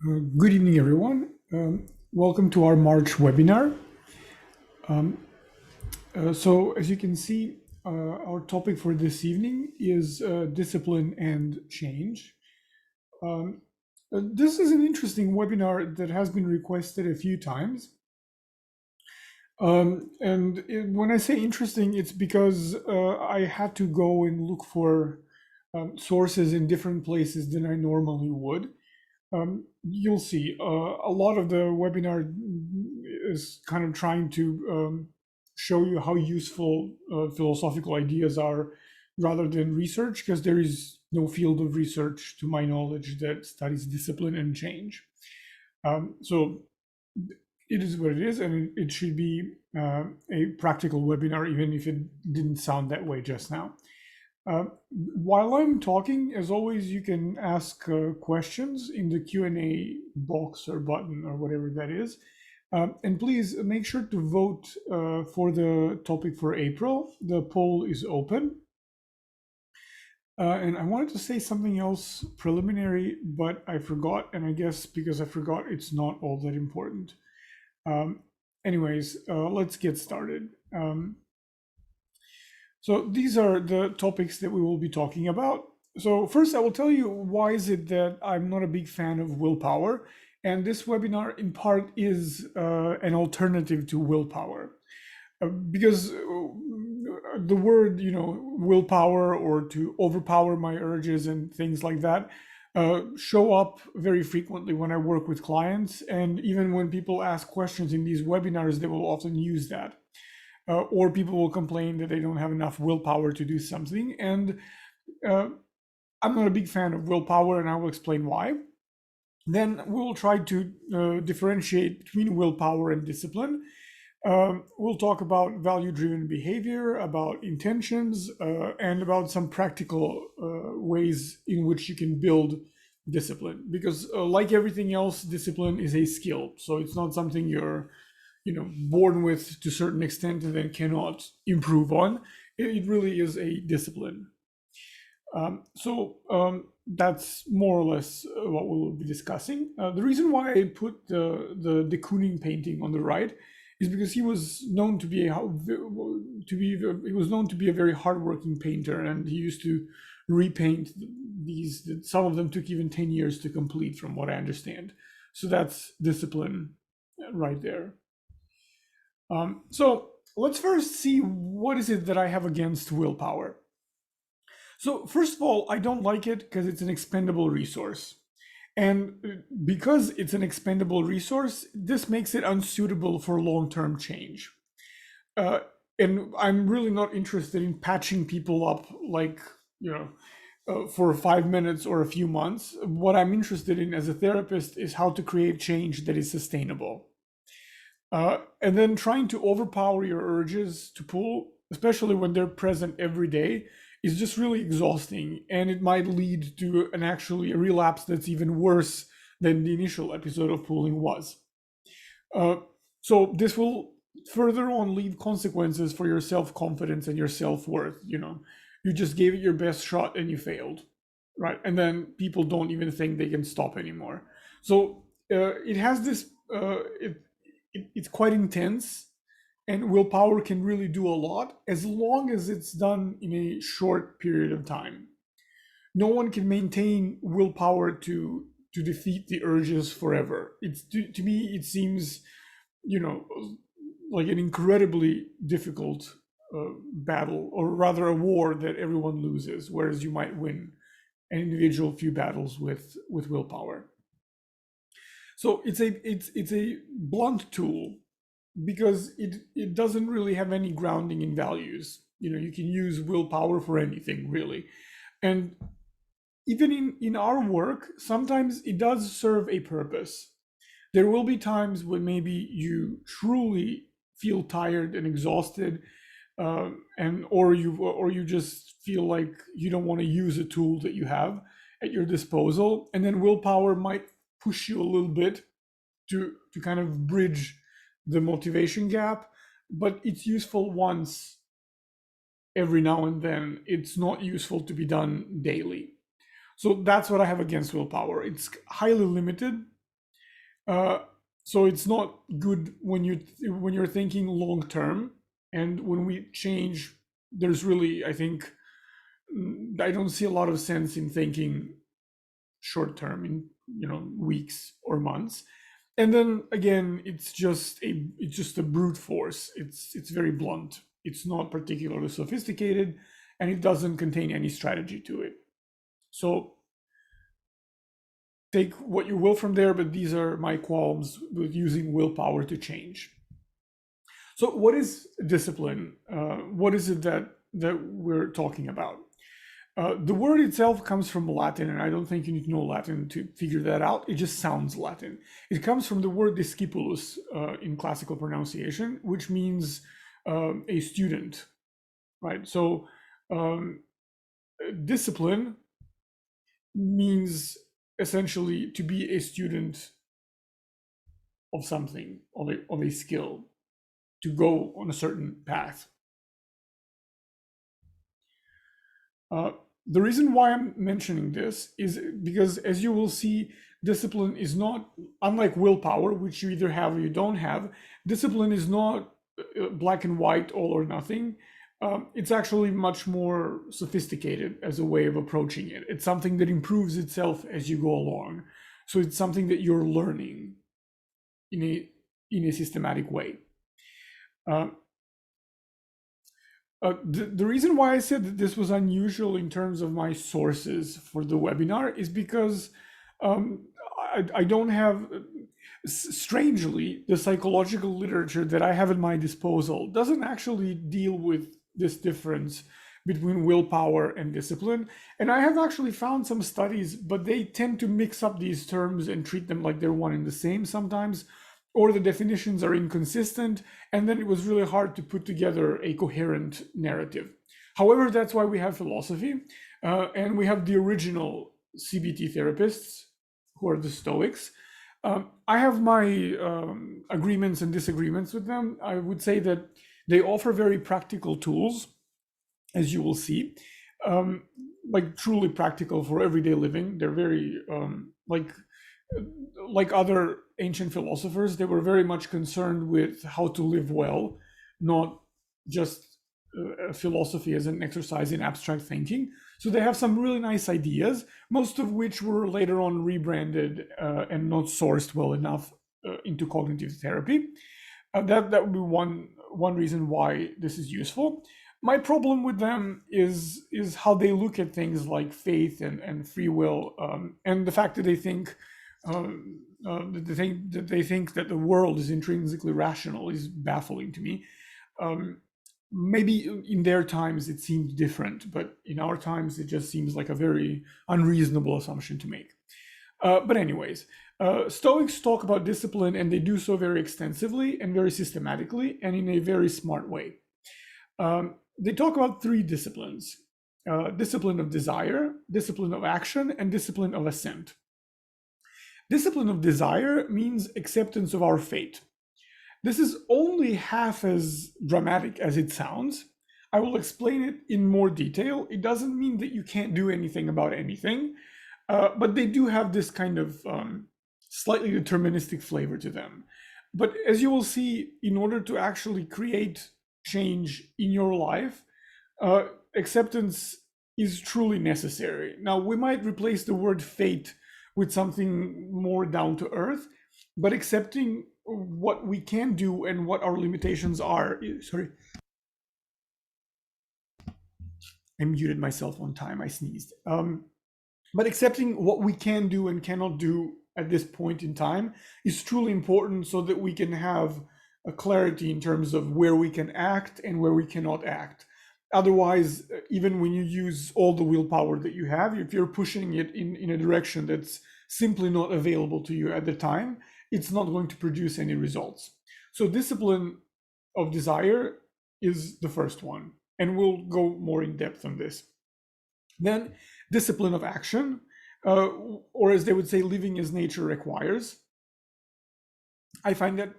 Good evening, everyone. Welcome to our March webinar. So, as you can see, our topic for this evening is discipline and change. This is an interesting webinar that has been requested a few times. When I say interesting, it's because I had to go and look for sources in different places than I normally would. You'll see a lot of the webinar is kind of trying to show you how useful philosophical ideas are rather than research, because there is no field of research, to my knowledge, that studies discipline and change. So it is what it is, and it should be a practical webinar, even if it didn't sound that way just now. While I'm talking, as always, you can ask questions in the Q&A box or button or whatever that is. And please make sure to vote for the topic for April. The poll is open. And I wanted to say something else preliminary, but I forgot. And I guess because I forgot, it's not all that important. Anyways, let's get started. So these are the topics that we will be talking about. So first, I will tell you why is it that I'm not a big fan of willpower. And this webinar in part is an alternative to willpower. Because the word, willpower or to overpower my urges and things like that show up very frequently when I work with clients. And even when people ask questions in these webinars, they will often use that. Or people will complain that they don't have enough willpower to do something. And I'm not a big fan of willpower, and I will explain why. Then we'll try to differentiate between willpower and discipline. We'll talk about value-driven behavior, about intentions, and about some practical ways in which you can build discipline. Because like everything else, discipline is a skill. So it's not something you're born with to a certain extent and then cannot improve on. It really is a discipline. That's more or less what we'll be discussing. The reason why I put the de Kooning painting on the right is because he was known to be he was known to be a very hardworking painter, and he used to repaint these. Some of them took even 10 years to complete, from what I understand. So that's discipline right there. So let's first see what is it that I have against willpower. So first of all, I don't like it because it's an expendable resource. And because it's an expendable resource, this makes it unsuitable for long-term change. And I'm really not interested in patching people up like, for 5 minutes or a few months. What I'm interested in as a therapist is how to create change that is sustainable. And then trying to overpower your urges to pull, especially when they're present every day, is just really exhausting, and it might lead to a relapse that's even worse than the initial episode of pulling was. So this will further on leave consequences for your self-confidence and your self-worth. You just gave it your best shot and you failed, right? And then people don't even think they can stop anymore. So it has this. It's quite intense, and willpower can really do a lot as long as it's done in a short period of time. No one can maintain willpower to defeat the urges forever. To me it seems, like an incredibly difficult battle, or rather a war that everyone loses, whereas you might win an individual few battles with willpower. So it's a blunt tool because it doesn't really have any grounding in values. You can use willpower for anything, really. And even in our work, sometimes it does serve a purpose. There will be times when maybe you truly feel tired and exhausted, or you just feel like you don't want to use a tool that you have at your disposal, and then willpower might push you a little bit to kind of bridge the motivation gap, but it's useful once every now and then. It's not useful to be done daily. So that's what I have against willpower. It's highly limited. Uh, so it's not good when you're thinking long term, and when we change, there's really, I think, I don't see a lot of sense in thinking short term, in weeks or months. And then again, it's just a brute force. It's very blunt. It's not particularly sophisticated, and it doesn't contain any strategy to it. So take what you will from there, but these are my qualms with using willpower to change. So what is discipline? What is it that we're talking about? The word itself comes from Latin, and I don't think you need to know Latin to figure that out. It just sounds Latin. It comes from the word discipulus in classical pronunciation, which means a student, right? So discipline means essentially to be a student of something, of a skill, to go on a certain path. The reason why I'm mentioning this is because, as you will see, discipline is not, unlike willpower, which you either have or you don't have, discipline is not black and white, all or nothing. It's actually much more sophisticated as a way of approaching it. It's something that improves itself as you go along. So it's something that you're learning in a systematic way. The reason why I said that this was unusual in terms of my sources for the webinar is because I don't have, strangely, the psychological literature that I have at my disposal doesn't actually deal with this difference between willpower and discipline. And I have actually found some studies, but they tend to mix up these terms and treat them like they're one and the same sometimes, or the definitions are inconsistent, and then it was really hard to put together a coherent narrative. However, that's why we have philosophy, and we have the original CBT therapists, who are the Stoics. I have my agreements and disagreements with them. I would say that they offer very practical tools, as you will see, like truly practical for everyday living. They're very, like other ancient philosophers, they were very much concerned with how to live well, not just philosophy as an exercise in abstract thinking. So they have some really nice ideas, most of which were later on rebranded and not sourced well enough into cognitive therapy. That would be one reason why this is useful. My problem with them is how they look at things like faith and free will, and the fact that they think that they think that the world is intrinsically rational is baffling to me. Maybe in their times it seemed different, but in our times it just seems like a very unreasonable assumption to make. But anyways, Stoics talk about discipline, and they do so very extensively and very systematically and in a very smart way. They talk about three disciplines: discipline of desire, discipline of action, and discipline of assent. Discipline of desire means acceptance of our fate. This is only half as dramatic as it sounds. I will explain it in more detail. It doesn't mean that you can't do anything about anything, but they do have this kind of slightly deterministic flavor to them. But as you will see, in order to actually create change in your life, acceptance is truly necessary. Now, we might replace the word fate with something more down to earth, but accepting what we can do and what our limitations are. Sorry, I muted myself one time, I sneezed. But accepting what we can do and cannot do at this point in time is truly important, so that we can have a clarity in terms of where we can act and where we cannot act. Otherwise, even when you use all the willpower that you have, if you're pushing it in a direction that's simply not available to you at the time, it's not going to produce any results. So discipline of desire is the first one, and we'll go more in depth on this. Then discipline of action, or as they would say, living as nature requires. I find that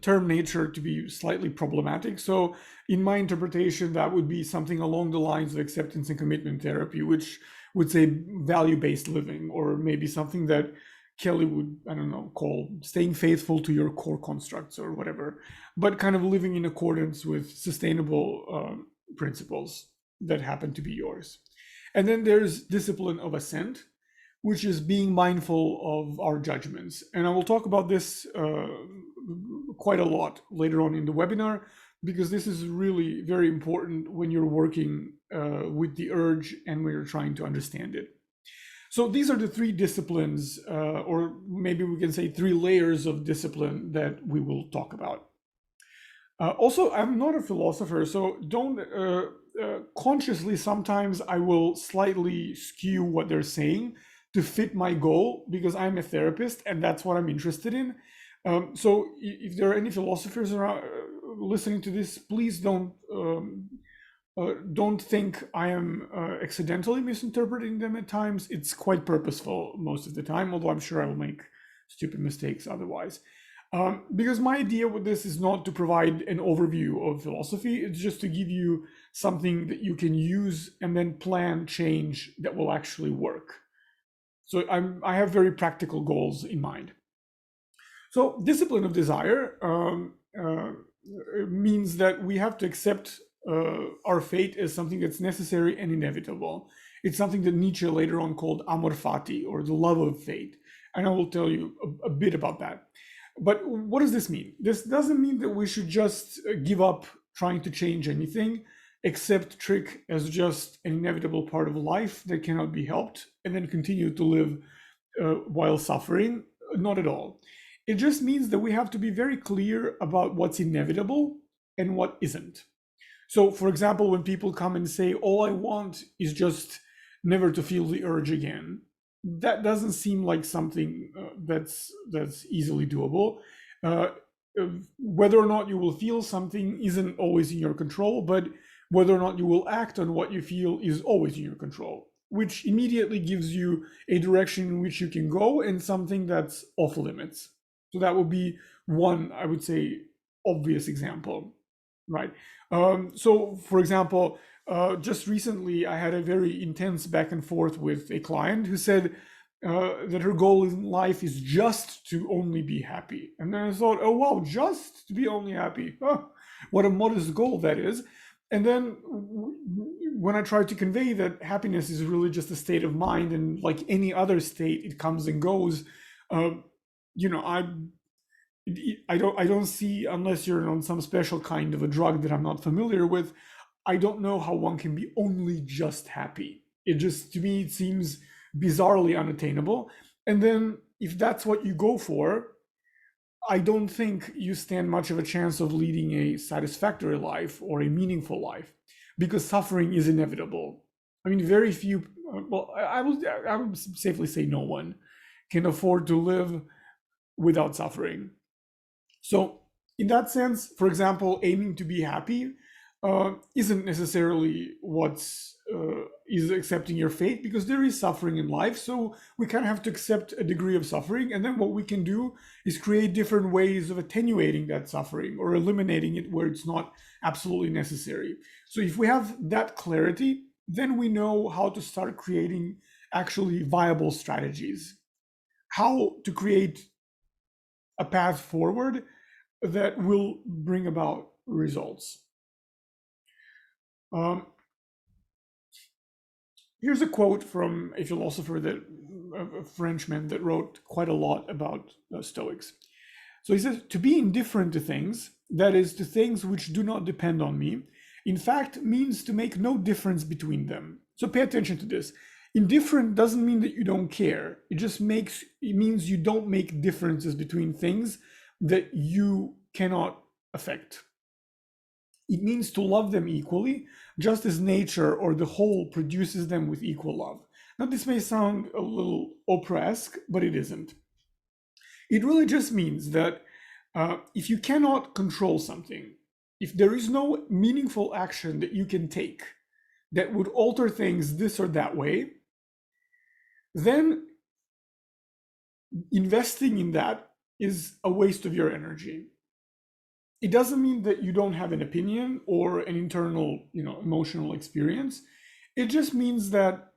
term nature to be slightly problematic. So in my interpretation, that would be something along the lines of acceptance and commitment therapy, which would say value-based living, or maybe something that Kelly would, I don't know, call staying faithful to your core constructs or whatever, but kind of living in accordance with sustainable principles that happen to be yours. And then there's discipline of assent, which is being mindful of our judgments. And I will talk about this quite a lot later on in the webinar, because this is really very important when you're working with the urge and when you're trying to understand it. So these are the three disciplines, or maybe we can say three layers of discipline that we will talk about. Also, I'm not a philosopher, so don't consciously, sometimes I will slightly skew what they're saying to fit my goal, because I'm a therapist and that's what I'm interested in. So if there are any philosophers around listening to this, please don't think I am accidentally misinterpreting them at times. It's quite purposeful most of the time, although I'm sure I will make stupid mistakes otherwise. Because my idea with this is not to provide an overview of philosophy, it's just to give you something that you can use and then plan change that will actually work. So I have very practical goals in mind. So discipline of desire means that we have to accept our fate as something that's necessary and inevitable. It's something that Nietzsche later on called amor fati, or the love of fate. And I will tell you a bit about that. But what does this mean? This doesn't mean that we should just give up trying to change anything, accept Trich as just an inevitable part of life that cannot be helped, and then continue to live while suffering. Not at all. It just means that we have to be very clear about what's inevitable and what isn't. So, for example, when people come and say, all I want is just never to feel the urge again, that doesn't seem like something that's easily doable. Whether or not you will feel something isn't always in your control, but whether or not you will act on what you feel is always in your control, which immediately gives you a direction in which you can go and something that's off limits. So that would be one, I would say, obvious example, right? So, for example, just recently, I had a very intense back and forth with a client who said that her goal in life is just to only be happy. And then I thought, oh, wow, just to be only happy. Oh, what a modest goal that is. And then when I tried to convey that happiness is really just a state of mind, and like any other state, it comes and goes, you know, I don't see, unless you're on some special kind of a drug that I'm not familiar with, I don't know how one can be only just happy. It just, to me, it seems bizarrely unattainable. And then if that's what you go for, I don't think you stand much of a chance of leading a satisfactory life or a meaningful life, because suffering is inevitable. I mean, very few, well, I would safely say no one can afford to live without suffering. So in that sense, for example, aiming to be happy isn't necessarily what's is accepting your fate, because there is suffering in life. So we kind of have to accept a degree of suffering, and then what we can do is create different ways of attenuating that suffering or eliminating it where it's not absolutely necessary. So if we have that clarity, then we know how to start creating actually viable strategies, how to create a path forward that will bring about results. Here's a quote from a philosopher, a Frenchman, that wrote quite a lot about Stoics. So he says, to be indifferent to things, that is, to things which do not depend on me, in fact, means to make no difference between them. So pay attention to this. Indifferent doesn't mean that you don't care. It means you don't make differences between things that you cannot affect. It means to love them equally, just as nature or the whole produces them with equal love. Now, this may sound a little Oprah-esque, but it isn't. It really just means that if you cannot control something, if there is no meaningful action that you can take that would alter things this or that way, then investing in that is a waste of your energy. It doesn't mean that you don't have an opinion or an internal, emotional experience. It just means that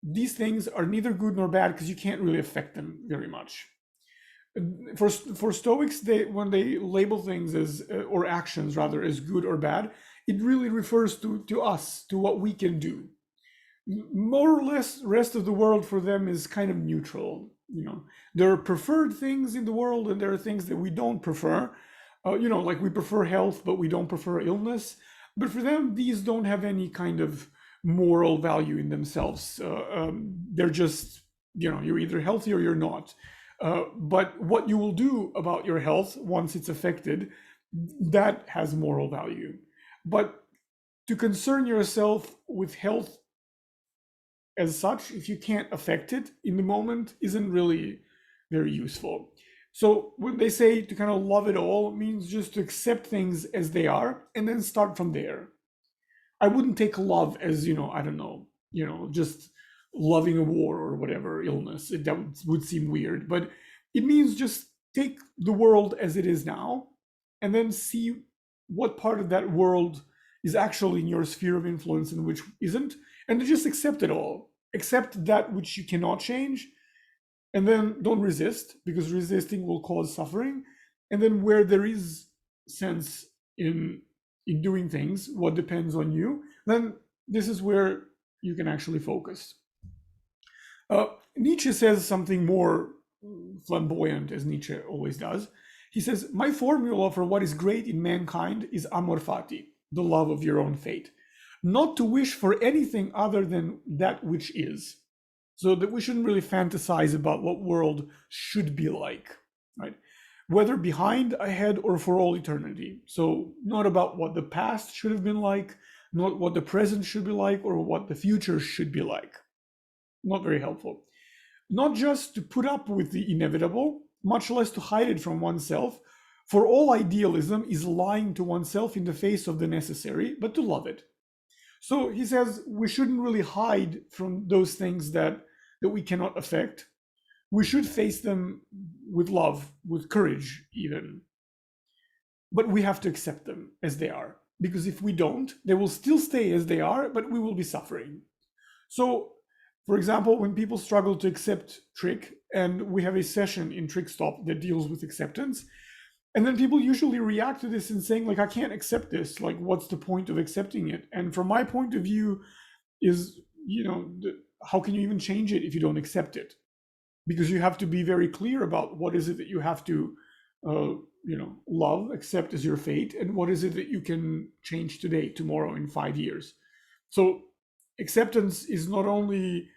these things are neither good nor bad because you can't really affect them very much. For Stoics, when they label things as or actions rather as good or bad, it really refers to us, to what we can do. More or less, rest of the world for them is kind of neutral. There are preferred things in the world, and there are things that we don't prefer. Like we prefer health, but we don't prefer illness. But for them, these don't have any kind of moral value in themselves. They're just, you're either healthy or you're not. But what you will do about your health once it's affected, that has moral value. But to concern yourself with health as such, if you can't affect it in the moment, isn't really very useful. So when they say to kind of love it all, it means just to accept things as they are and then start from there. I wouldn't take love as, I don't know, just loving a war or whatever illness. That would seem weird, but it means just take the world as it is now and then see what part of that world is actually in your sphere of influence and which isn't, and to just accept it all. Accept that which you cannot change, and then don't resist, because resisting will cause suffering. And then where there is sense in doing things, what depends on you, then this is where you can actually focus. Nietzsche says something more flamboyant, as Nietzsche always does. He says, my formula for what is great in mankind is amor fati, the love of your own fate. Not to wish for anything other than that which is. So that we shouldn't really fantasize about what world should be like, right? Whether behind, ahead, or for all eternity. So not about what the past should have been like, not what the present should be like, or what the future should be like. Not very helpful. Not just to put up with the inevitable, much less to hide it from oneself, for all idealism is lying to oneself in the face of the necessary, but to love it. So he says we shouldn't really hide from those things that we cannot affect. We should face them with love, with courage even. But we have to accept them as they are. Because if we don't, they will still stay as they are, but we will be suffering. So, for example, when people struggle to accept Trich, and we have a session in Trich Stop that deals with acceptance, and then people usually react to this and saying, like, I can't accept this. Like, what's the point of accepting it? And from my point of view is, how can you even change it if you don't accept it? Because you have to be very clear about what is it that you have to, love, accept as your fate, and what is it that you can change today, tomorrow, in 5 years. So acceptance is not only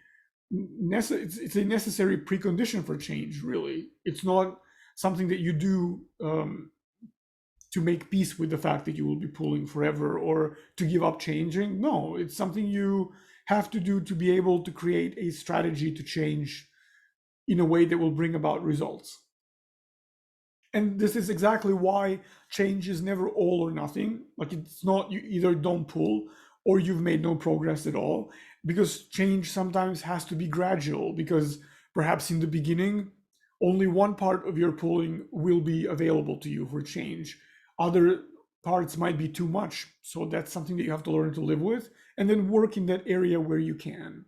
it's a necessary precondition for change, really. It's not something that you do to make peace with the fact that you will be pulling forever or to give up changing. No, it's something you have to do to be able to create a strategy to change in a way that will bring about results. And this is exactly why change is never all or nothing. Like, it's not you either don't pull or you've made no progress at all, because change sometimes has to be gradual, because perhaps in the beginning only one part of your pulling will be available to you for change. Other parts might be too much. So that's something that you have to learn to live with, and then work in that area where you can.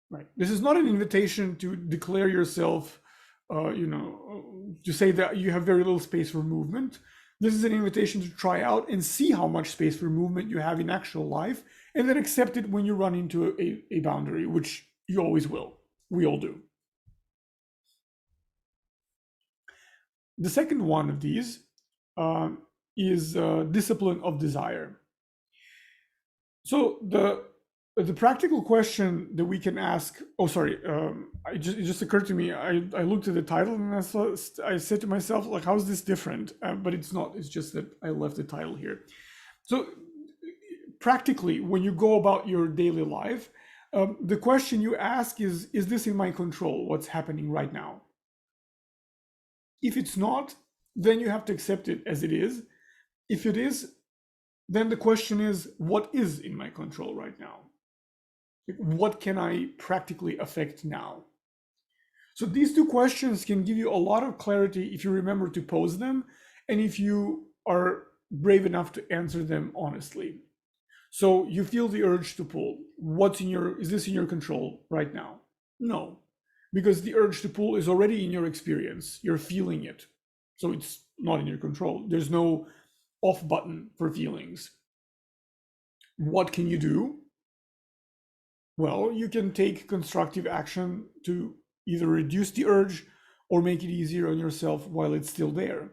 Right. This is not an invitation to declare yourself, to say that you have very little space for movement. This is an invitation to try out and see how much space for movement you have in actual life, and then accept it when you run into a boundary, which you always will. We all do. The second one of these is discipline of desire. So the practical question that we can ask. Oh, sorry. It just occurred to me. I looked at the title and I said to myself, like, how is this different? But it's not. It's just that I left the title here. So practically, when you go about your daily life, the question you ask is this in my control? What's happening right now? If it's not, then you have to accept it as it is. If it is, then the question is, what is in my control right now? What can I practically affect now? So these two questions can give you a lot of clarity if you remember to pose them, and if you are brave enough to answer them honestly. So you feel the urge to pull. Is this in your control right now? No, because the urge to pull is already in your experience. You're feeling it. So it's not in your control. There's no off button for feelings. What can you do? Well, you can take constructive action to either reduce the urge or make it easier on yourself while it's still there.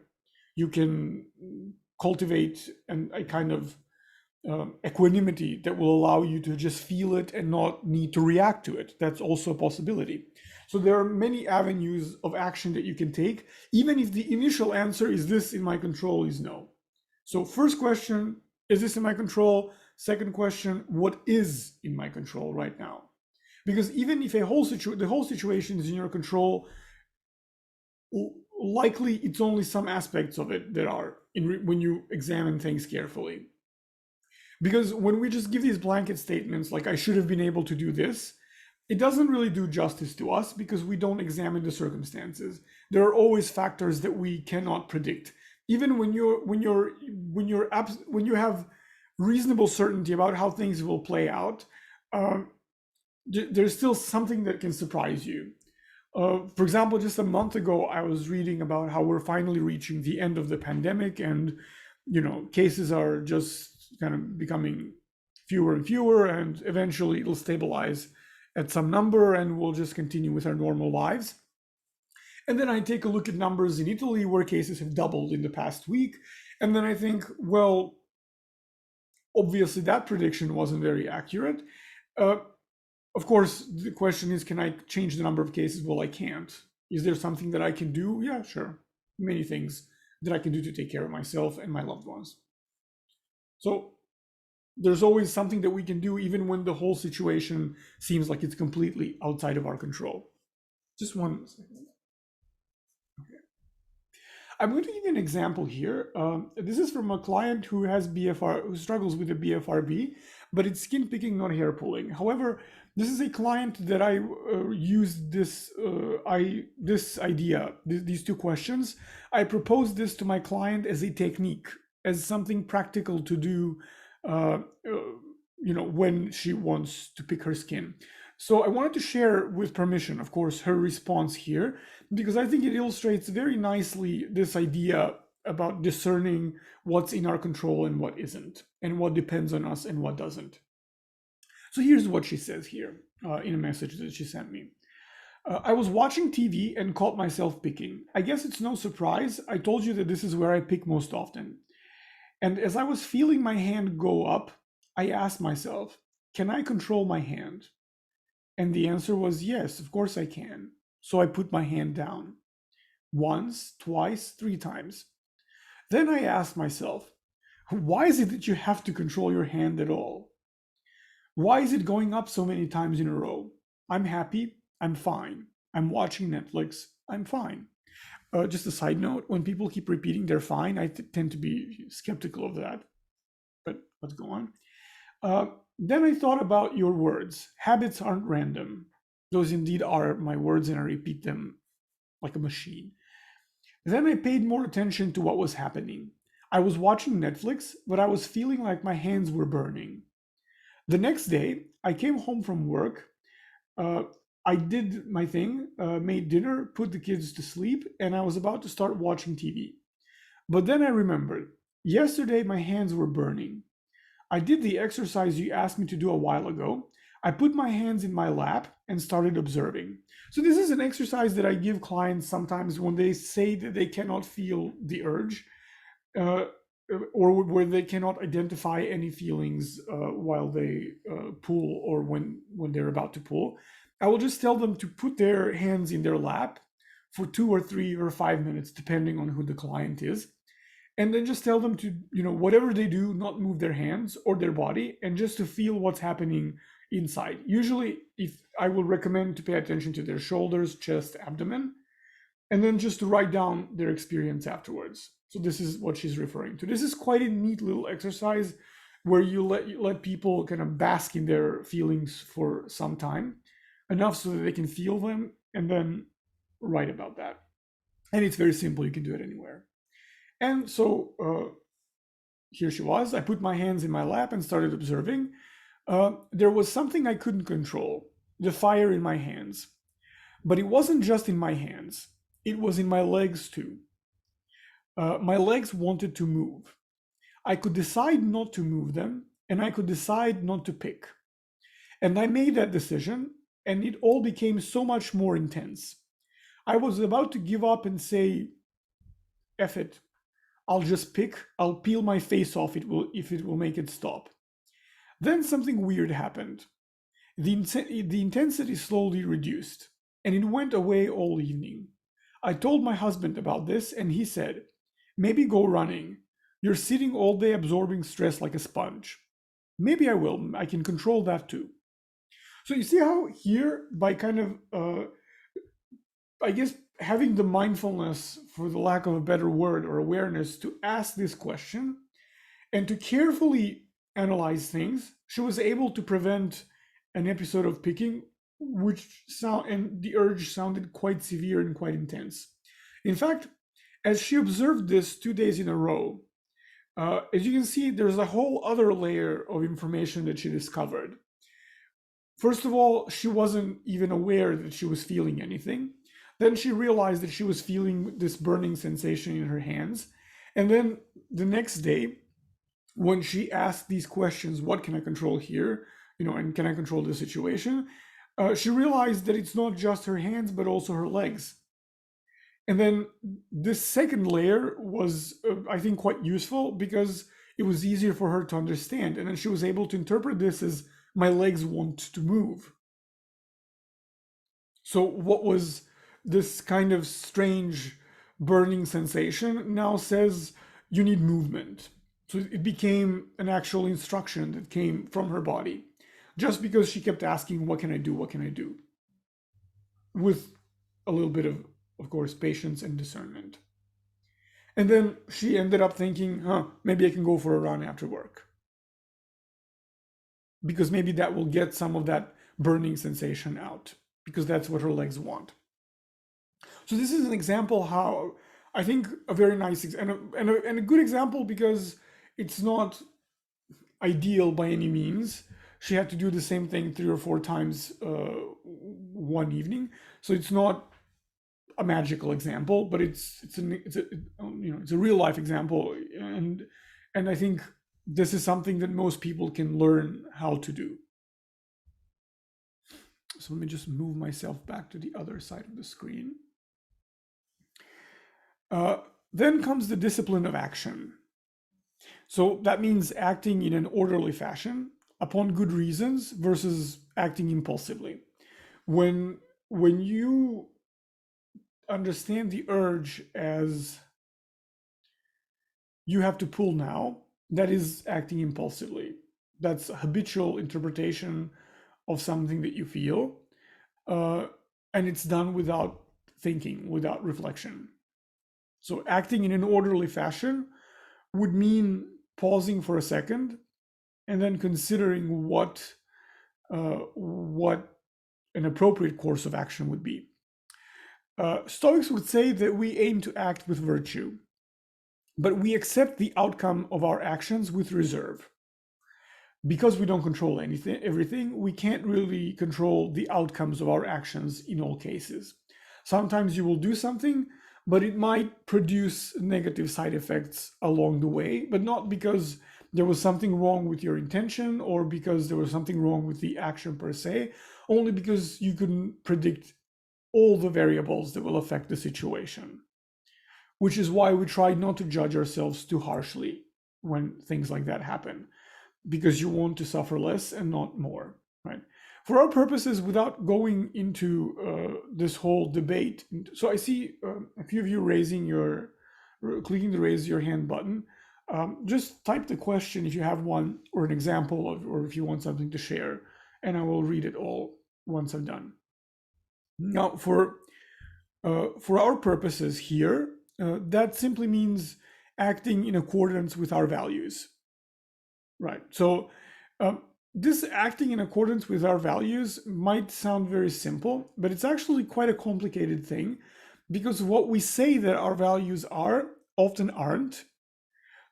You can cultivate a kind of equanimity that will allow you to just feel it and not need to react to it. That's also a possibility. So there are many avenues of action that you can take, even if the initial answer is this in my control is no. So first question, is this in my control? Second question, what is in my control right now? Because even if the whole situation is in your control, likely it's only some aspects of it that are when you examine things carefully. Because when we just give these blanket statements like I should have been able to do this, it doesn't really do justice to us because we don't examine the circumstances. There are always factors that we cannot predict. Even when you have reasonable certainty about how things will play out, there's still something that can surprise you. For example, just a month ago, I was reading about how we're finally reaching the end of the pandemic, and cases are just kind of becoming fewer and fewer, and eventually it'll stabilize at some number, and we'll just continue with our normal lives. And then I take a look at numbers in Italy where cases have doubled in the past week, and then I think, well, obviously that prediction wasn't very accurate. Of course, the question is, can I change the number of cases? Well, I can't. Is there something that I can do? Yeah, sure. Many things that I can do to take care of myself and my loved ones. So there's always something that we can do, even when the whole situation seems like it's completely outside of our control. Just one second. Okay. I'm going to give you an example here. This is from a client who has BFR, who struggles with a BFRB, but it's skin picking, not hair pulling. However, this is a client that I used these two questions. I proposed this to my client as a technique, as something practical to do, when she wants to pick her skin. So I wanted to share, with permission, of course, her response here, because I think it illustrates very nicely this idea about discerning what's in our control and what isn't, and what depends on us and what doesn't. So here's what she says here in a message that she sent me. I was watching TV and caught myself picking. I guess it's no surprise. I told you that this is where I pick most often. And as I was feeling my hand go up, I asked myself, can I control my hand? And the answer was yes, of course I can. So I put my hand down. Once, twice, 3 times. Then I asked myself, why is it that you have to control your hand at all? Why is it going up so many times in a row? I'm happy, I'm fine. I'm watching Netflix, I'm fine. Just a side note, when people keep repeating they're fine, I tend to be skeptical of that. But let's go on. Then I thought about your words. Habits aren't random. Those indeed are my words, and I repeat them like a machine. Then I paid more attention to what was happening. I was watching Netflix, but I was feeling like my hands were burning. The next day, I came home from work. I did my thing, made dinner, put the kids to sleep, and I was about to start watching TV. But then I remembered, yesterday my hands were burning. I did the exercise you asked me to do a while ago. I put my hands in my lap and started observing. So this is an exercise that I give clients sometimes when they say that they cannot feel the urge, or where they cannot identify any feelings while they pull, or when they're about to pull. I will just tell them to put their hands in their lap for 2 or 3 or 5 minutes, depending on who the client is. And then just tell them to, whatever they do, not move their hands or their body, and just to feel what's happening inside. Usually, if I will recommend to pay attention to their shoulders, chest, abdomen, and then just to write down their experience afterwards. So this is what she's referring to. This is quite a neat little exercise where you let people kind of bask in their feelings for some time, enough so that they can feel them, and then write about that. And it's very simple. You can do it anywhere. And so here she was. I put my hands in my lap and started observing. There was something I couldn't control, the fire in my hands. But it wasn't just in my hands, it was in my legs too. My legs wanted to move. I could decide not to move them, and I could decide not to pick. And I made that decision, and it all became so much more intense. I was about to give up and say, F it, I'll just pick, I'll peel my face off if it will make it stop. Then something weird happened. The intensity slowly reduced, and it went away all evening. I told my husband about this, and he said, maybe go running. You're sitting all day absorbing stress like a sponge. Maybe I will. I can control that too. So you see how here, by kind of, I guess, having the mindfulness, for the lack of a better word, or awareness, to ask this question and to carefully analyze things, she was able to prevent an episode of picking, and the urge sounded quite severe and quite intense. In fact, as she observed this 2 days in a row, as you can see, there's a whole other layer of information that she discovered. First of all, she wasn't even aware that she was feeling anything. Then she realized that she was feeling this burning sensation in her hands. And then the next day, when she asked these questions, what can I control here? And can I control the situation? She realized that it's not just her hands, but also her legs. And then this second layer was, I think, quite useful because it was easier for her to understand. And then she was able to interpret this as my legs want to move. So what was this kind of strange burning sensation now says you need movement. So it became an actual instruction that came from her body, just because she kept asking, what can I do? What can I do? With a little bit of course, patience and discernment. And then she ended up thinking, maybe I can go for a run after work. Because maybe that will get some of that burning sensation out, because that's what her legs want. So this is an example how, I think, a very nice and a good example, because it's not ideal by any means. She had to do the same thing 3 or 4 times one evening. So it's not a magical example, but it's a real life example, and I think this is something that most people can learn how to do. So let me just move myself back to the other side of the screen. Then comes the discipline of action. So that means acting in an orderly fashion upon good reasons versus acting impulsively. When you understand the urge as you have to pull now, that is acting impulsively. That's a habitual interpretation of something that you feel, and it's done without thinking, without reflection. So acting in an orderly fashion would mean pausing for a second and then considering what an appropriate course of action would be. Stoics would say that we aim to act with virtue, but we accept the outcome of our actions with reserve. Because we don't control everything, we can't really control the outcomes of our actions in all cases. Sometimes you will do something, but it might produce negative side effects along the way, but not because there was something wrong with your intention or because there was something wrong with the action per se, only because you couldn't predict all the variables that will affect the situation. Which is why we try not to judge ourselves too harshly when things like that happen, because you want to suffer less and not more, right? For our purposes, without going into this whole debate, so I see a few of you clicking the raise your hand button. Just type the question if you have one or an example or if you want something to share, and I will read it all once I'm done. Now, for our purposes here, that simply means acting in accordance with our values, right? So this acting in accordance with our values might sound very simple, but it's actually quite a complicated thing, because what we say that our values are often aren't.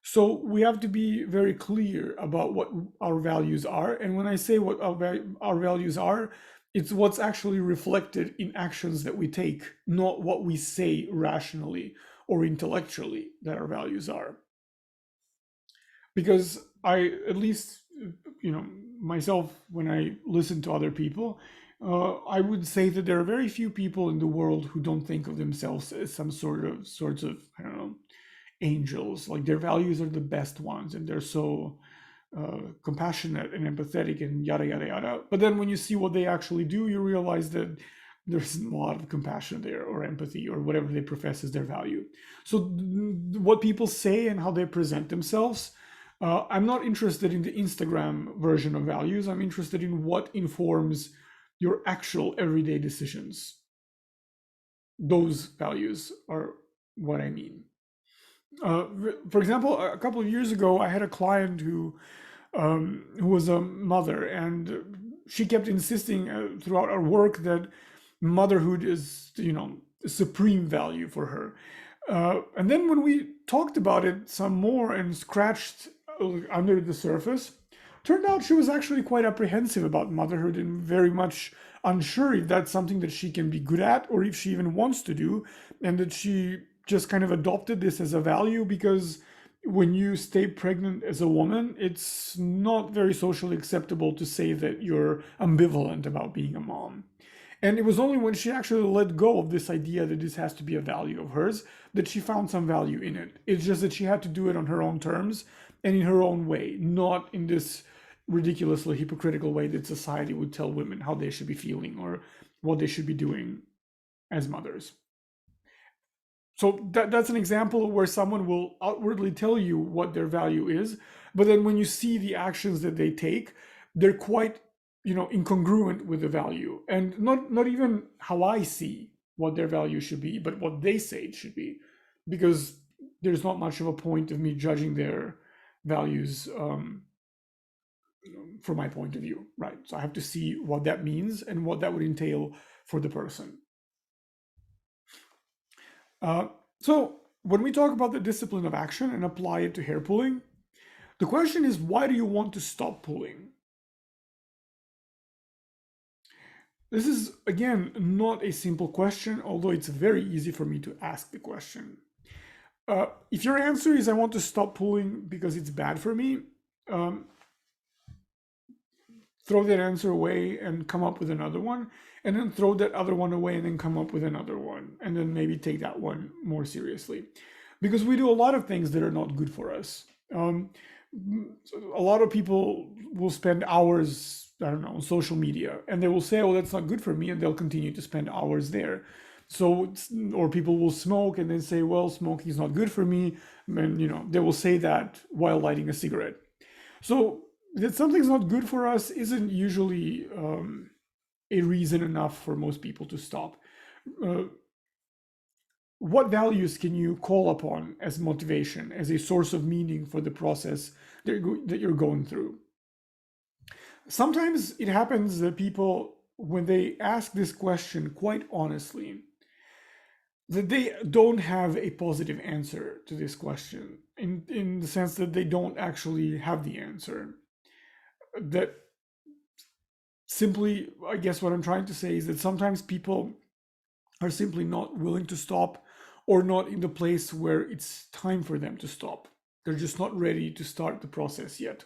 So we have to be very clear about what our values are. And when I say what our values are, it's what's actually reflected in actions that we take, not what we say rationally or intellectually that our values are. Because I, at least, myself, when I listen to other people, I would say that there are very few people in the world who don't think of themselves as some sorts of, I don't know, angels. Like their values are the best ones, and they're so compassionate and empathetic and yada yada yada. But then when you see what they actually do, you realize that there's a lot of compassion there, or empathy, or whatever they profess as their value. So what people say and how they present themselves, I'm not interested in the Instagram version of values. I'm interested in what informs your actual everyday decisions. Those values are what I mean. Uh, for example, a couple of years ago, I had a client who was a mother, and she kept insisting throughout our work that motherhood is, a supreme value for her. And then when we talked about it some more and scratched under the surface, turned out she was actually quite apprehensive about motherhood and very much unsure if that's something that she can be good at or if she even wants to do, and that she just kind of adopted this as a value because when you stay pregnant as a woman, it's not very socially acceptable to say that you're ambivalent about being a mom. And it was only when she actually let go of this idea that this has to be a value of hers that she found some value in it. It's just that she had to do it on her own terms and in her own way, not in this ridiculously hypocritical way that society would tell women how they should be feeling or what they should be doing as mothers. So that's an example where someone will outwardly tell you what their value is, but then when you see the actions that they take, they're quite, incongruent with the value, and not even how I see what their value should be, but what they say it should be, because there's not much of a point of me judging their values from my point of view, right? So I have to see what that means and what that would entail for the person. Uh, so when we talk about the discipline of action and apply it to hair pulling, the question is, why do you want to stop pulling? This is, again, not a simple question, although it's very easy for me to ask the question. If your answer is, I want to stop pulling because it's bad for me, um, throw that answer away and come up with another one, and then throw that other one away and then come up with another one, and then maybe take that one more seriously. Because we do a lot of things that are not good for us. A lot of people will spend hours, I don't know, on social media, and they will say, oh, that's not good for me, and they'll continue to spend hours there. So, or people will smoke and then say, well, smoking is not good for me, and they will say that while lighting a cigarette. So that something's not good for us isn't usually a reason enough for most people to stop. Uh, what values can you call upon as motivation, as a source of meaning for the process that you're going through? Sometimes it happens that people, when they ask this question quite honestly, that they don't have a positive answer to this question, in the sense that they don't actually have the answer. That simply, I guess what I'm trying to say is that sometimes people are simply not willing to stop, or not in the place where it's time for them to stop. They're just not ready to start the process yet.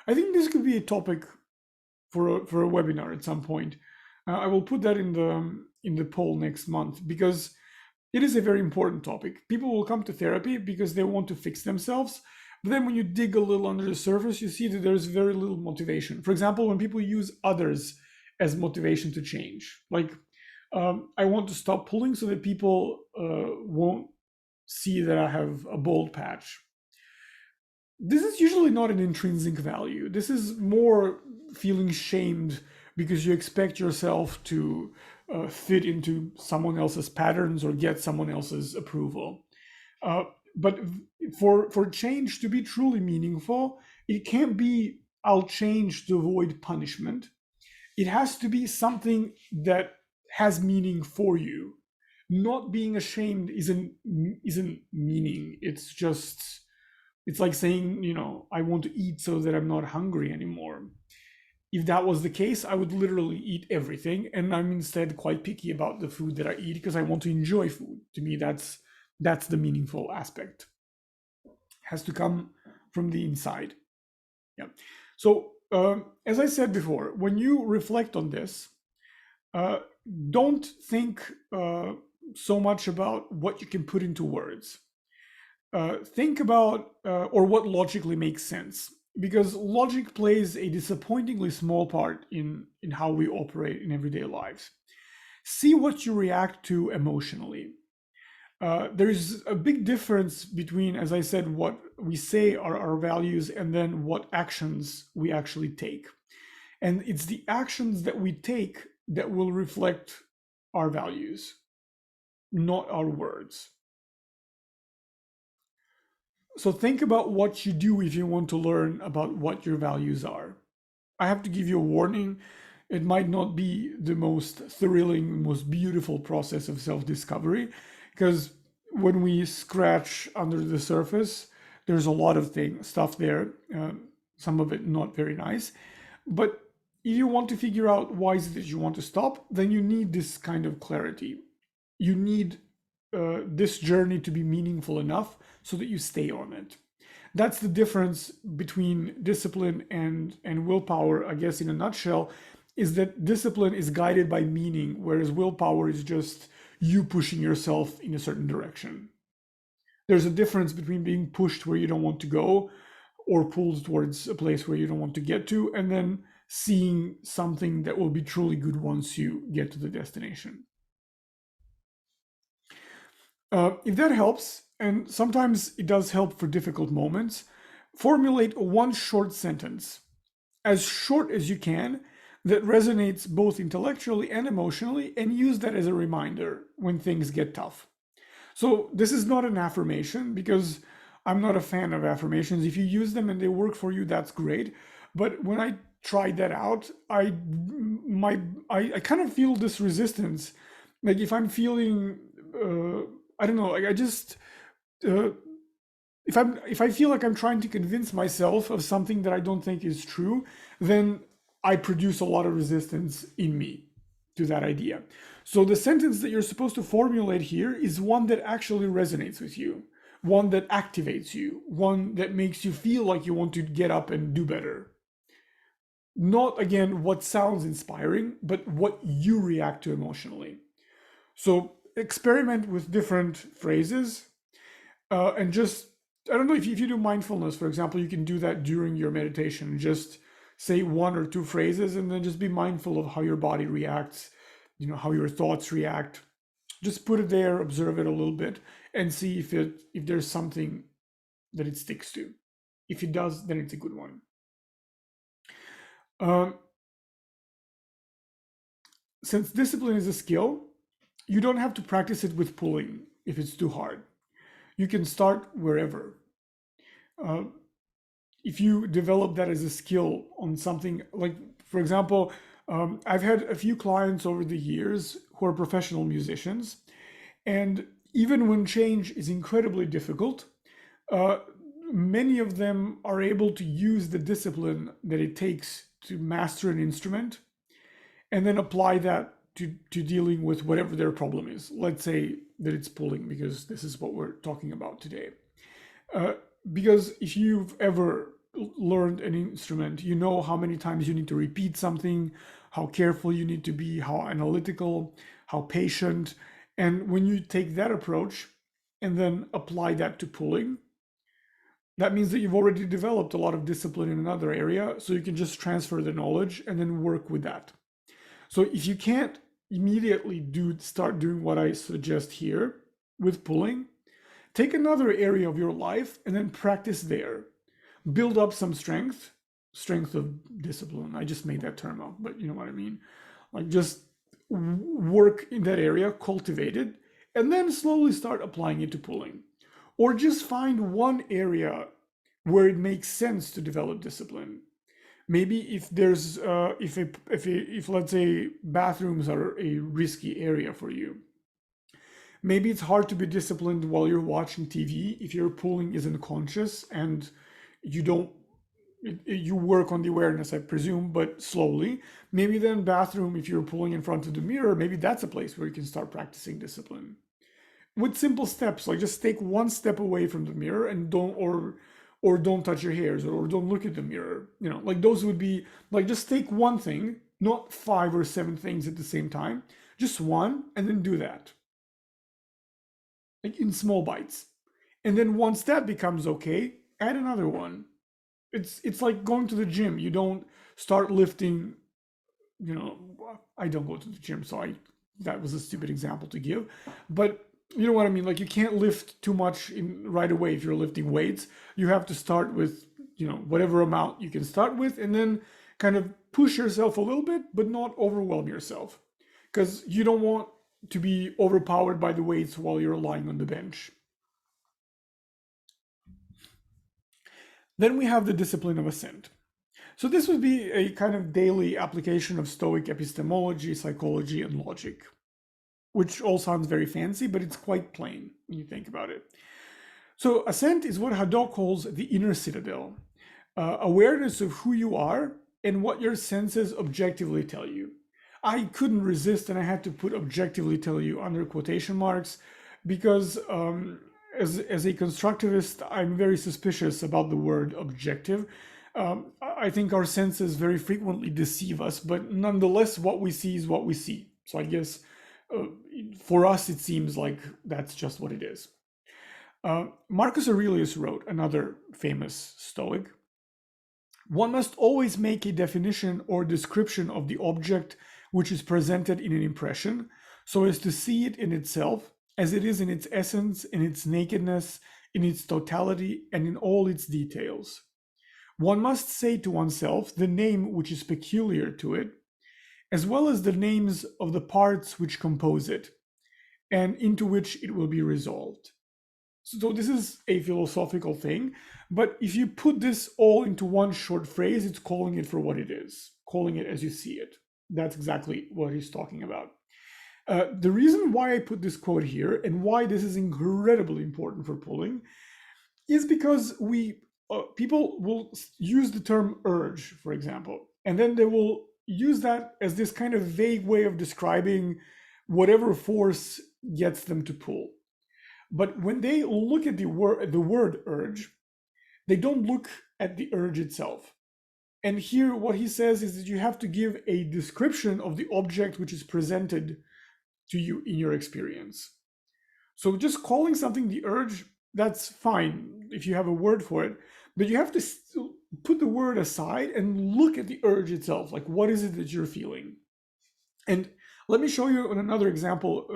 I think this could be a topic for a webinar at some point. I will put that in the poll next month, because it is a very important topic. People will come to therapy because they want to fix themselves, but then when you dig a little under the surface, you see that there's very little motivation. For example, when people use others as motivation to change, like I want to stop pulling so that people won't see that I have a bald patch. This is usually not an intrinsic value. This is more feeling shamed because you expect yourself to fit into someone else's patterns or get someone else's approval. But for change to be truly meaningful, it can't be, I'll change to avoid punishment. It has to be something that has meaning for you. Not being ashamed isn't meaning. It's just It's like saying, I want to eat so that I'm not hungry anymore. If that was the case, I would literally eat everything, and I'm instead quite picky about the food that I eat because I want to enjoy food. To me, that's the meaningful aspect. It has to come from the inside. Yeah. So, as I said before, when you reflect on this, uh, don't think so much about what you can put into words. Think about or what logically makes sense, because logic plays a disappointingly small part in how we operate in everyday lives. See what you react to emotionally. There's a big difference between, as I said, what we say are our values and then what actions we actually take. And it's the actions that we take that will reflect our values, not our words. So think about what you do if you want to learn about what your values are. I have to give you a warning. It might not be the most thrilling, most beautiful process of self-discovery, because when we scratch under the surface, there's a lot of stuff there, some of it not very nice. But if you want to figure out why is it that you want to stop, then you need this kind of clarity. You need this journey to be meaningful enough so that you stay on it. That's the difference between discipline and willpower, I guess, in a nutshell, is that discipline is guided by meaning, whereas willpower is just you pushing yourself in a certain direction. There's a difference between being pushed where you don't want to go or pulled towards a place where you don't want to get to, and then seeing something that will be truly good once you get to the destination. If that helps, and sometimes it does help for difficult moments, formulate one short sentence, as short as you can, that resonates both intellectually and emotionally, and use that as a reminder when things get tough. So, this is not an affirmation because I'm not a fan of affirmations. If you use them and they work for you, that's great. But when I tried that out, I kind of feel this resistance. Like if I'm feeling I don't know, like I just uh, if I feel like I'm trying to convince myself of something that I don't think is true, then I produce a lot of resistance in me to that idea. So the sentence that you're supposed to formulate here is one that actually resonates with you, one that activates you, one that makes you feel like you want to get up and do better. Not again what sounds inspiring, but what you react to emotionally. So experiment with different phrases and just, I don't know, if you do mindfulness, for example, you can do that during your meditation. Just say one or two phrases and then just be mindful of how your body reacts, how your thoughts react. Just put it there, observe it a little bit, and see if there's something that it sticks to. If it does, then it's a good one. Um, since discipline is a skill, you don't have to practice it with pulling if it's too hard. You can start wherever. Uh, if you develop that as a skill on something like, for example, I've had a few clients over the years who are professional musicians, and even when change is incredibly difficult, uh, many of them are able to use the discipline that it takes to master an instrument and then apply that to dealing with whatever their problem is. Let's say that it's pulling, because this is what we're talking about today. Uh, because if you've ever learned an instrument, you know how many times you need to repeat something, how careful you need to be, how analytical, how patient. And when you take that approach and then apply that to pulling, that means that you've already developed a lot of discipline in another area, so you can just transfer the knowledge and then work with that. So if you can't immediately start doing what I suggest here with pulling, take another area of your life and then practice there. Build up some strength of discipline. I just made that term up, but you know what I mean. Like just work in that area, cultivate it, and then slowly start applying it to pulling. Or just find one area where it makes sense to develop discipline. Maybe if there's if let's say bathrooms are a risky area for you, Maybe it's hard to be disciplined while you're watching TV if your pulling isn't conscious and you don't you work on the awareness, I presume, but slowly. Maybe then bathroom, if you're pulling in front of the mirror, maybe that's a place where you can start practicing discipline with simple steps, like just take one step away from the mirror and don't touch your hairs, or don't look at the mirror. Like those would be like, just take one thing, not 5 or 7 things at the same time, just one, and then do that, like in small bites. And then once that becomes okay, add another one. It's like going to the gym. You don't start lifting, you know, I don't go to the gym, so I that was a stupid example to give, but you know what I mean. Like, you can't lift too much in right away if you're lifting weights. You have to start with, whatever amount you can start with, and then kind of push yourself a little bit, but not overwhelm yourself, because you don't want to be overpowered by the weights while you're lying on the bench. Then we have the discipline of assent. So this would be a kind of daily application of Stoic epistemology, psychology, and logic, which all sounds very fancy, but it's quite plain when you think about it. So assent is what Hadot calls the inner citadel, awareness of who you are and what your senses objectively tell you. I couldn't resist, and I had to put objectively tell you under quotation marks, because as a constructivist, I'm very suspicious about the word objective. I think our senses very frequently deceive us, but nonetheless, what we see is what we see. So I guess for us, it seems like that's just what it is. Marcus Aurelius wrote, another famous Stoic, one must always make a definition or description of the object which is presented in an impression, so as to see it in itself, as it is in its essence, in its nakedness, in its totality, and in all its details. One must say to oneself the name which is peculiar to it, as well as the names of the parts which compose it, and into which it will be resolved. So this is a philosophical thing, but if you put this all into one short phrase, it's calling it for what it is, calling it as you see it. That's exactly what he's talking about. The reason why I put this quote here and why this is incredibly important for pulling is because people will use the term urge, for example, and then they will use that as this kind of vague way of describing whatever force gets them to pull. But when they look at the word urge, they don't look at the urge itself. And here what he says is that you have to give a description of the object which is presented to you in your experience. So just calling something the urge, that's fine if you have a word for it, but you have to put the word aside and look at the urge itself. Like, what is it that you're feeling? And let me show you another example.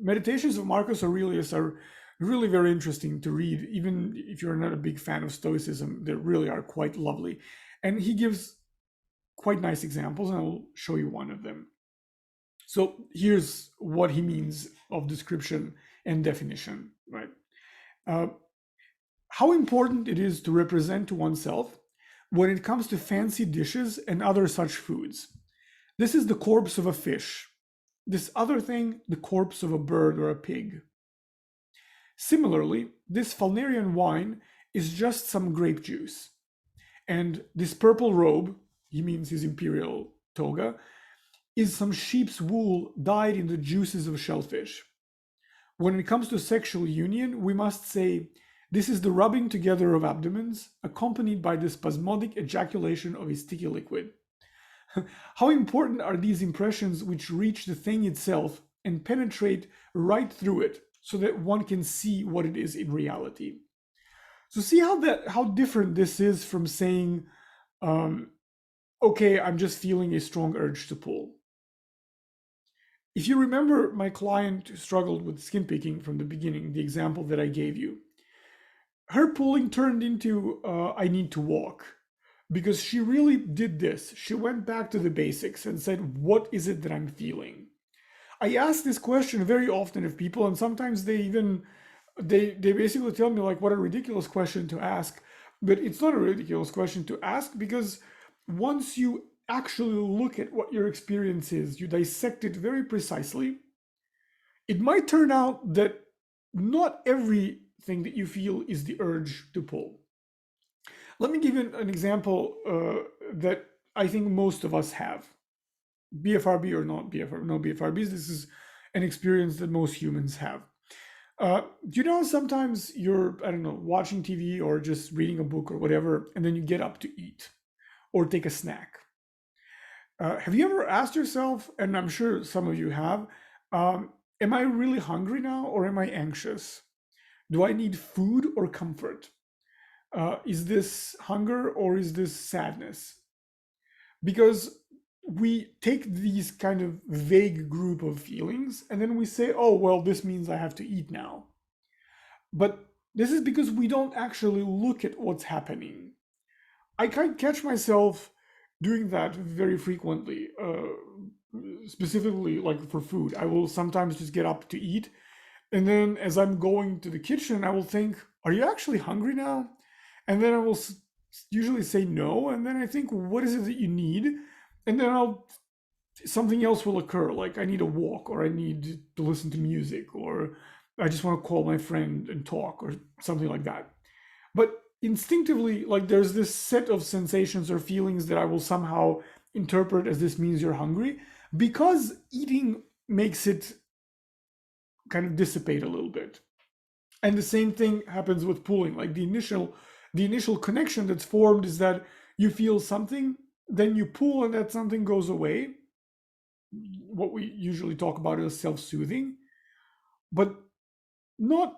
Meditations of Marcus Aurelius are really very interesting to read, even if you're not a big fan of Stoicism. They really are quite lovely. And he gives quite nice examples, and I'll show you one of them. So here's what he means of description and definition, right? How important it is to represent to oneself when it comes to fancy dishes and other such foods. This is the corpse of a fish. This other thing, the corpse of a bird or a pig. Similarly, this Falnerian wine is just some grape juice. And this purple robe, he means his imperial toga, is some sheep's wool dyed in the juices of shellfish. When it comes to sexual union, we must say, this is the rubbing together of abdomens, accompanied by the spasmodic ejaculation of a sticky liquid. How important are these impressions which reach the thing itself and penetrate right through it, so that one can see what it is in reality. So see how different this is from saying, okay, I'm just feeling a strong urge to pull. If you remember my client who struggled with skin picking from the beginning, the example that I gave you, her pulling turned into I need to walk, because she really did this. She went back to the basics and said, what is it that I'm feeling? I ask this question very often of people, and sometimes they basically tell me, like, what a ridiculous question to ask. But it's not a ridiculous question to ask, because once you actually look at what your experience is, you dissect it very precisely, it might turn out that not everything that you feel is the urge to pull. Let me give you an example that I think most of us have, BFRB or not BFRB, no BFRBs. This is an experience that most humans have. Do you know sometimes you're, I don't know, watching TV or just reading a book or whatever, and then you get up to eat or take a snack? Have you ever asked yourself, and I'm sure some of you have, am I really hungry now or am I anxious? Do I need food or comfort? Is this hunger or is this sadness? Because we take these kind of vague group of feelings and then we say, oh, well, this means I have to eat now. But this is because we don't actually look at what's happening. I can catch myself doing that very frequently, specifically like for food. I will sometimes just get up to eat. And then as I'm going to the kitchen, I will think, are you actually hungry now? And then I will usually say no. And then I think, what is it that you need? And then something else will occur. Like I need a walk, or I need to listen to music, or I just want to call my friend and talk, or something like that. But instinctively, like there's this set of sensations or feelings that I will somehow interpret as this means you're hungry, because eating makes it kind of dissipate a little bit. And the same thing happens with pulling. Like the initial connection that's formed is that you feel something, then you pull and that something goes away. What we usually talk about is self-soothing. But not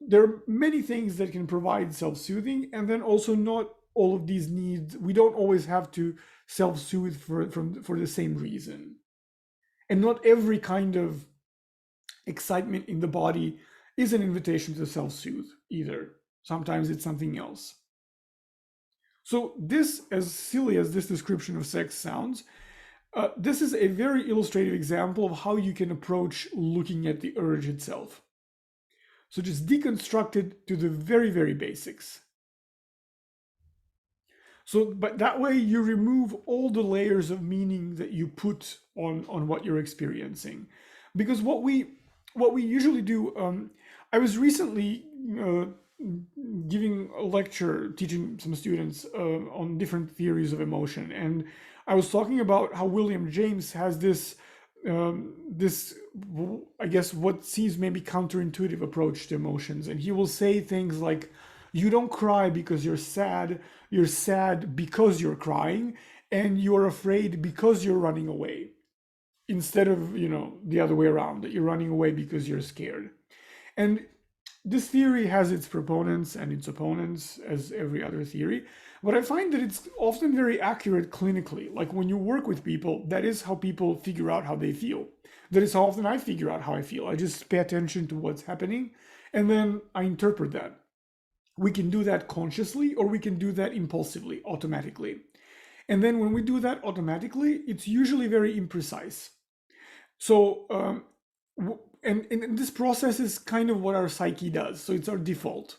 there are many things that can provide self-soothing, and then also not all of these needs. We don't always have to self-soothe for the same reason. And not every kind of excitement in the body is an invitation to self-soothe either. Sometimes it's something else. So this, as silly as this description of sex sounds, this is a very illustrative example of how you can approach looking at the urge itself. So just deconstruct it to the very, very basics. So, but that way you remove all the layers of meaning that you put on what you're experiencing. Because what we usually do, I was recently giving a lecture, teaching some students on different theories of emotion, and I was talking about how William James has this, I guess, what seems maybe counterintuitive approach to emotions, and he will say things like, "You don't cry because you're sad because you're crying, and you're afraid because you're running away," instead of the other way around, that you're running away because you're scared. And this theory has its proponents and its opponents, as every other theory, but I find that it's often very accurate clinically. Like when you work with people, that is how people figure out how they feel. That is how often I figure out how I feel. I just pay attention to what's happening and then I interpret that. We can do that consciously or we can do that impulsively, automatically. And then when we do that automatically, it's usually very imprecise. So, and this process is kind of what our psyche does. So it's our default.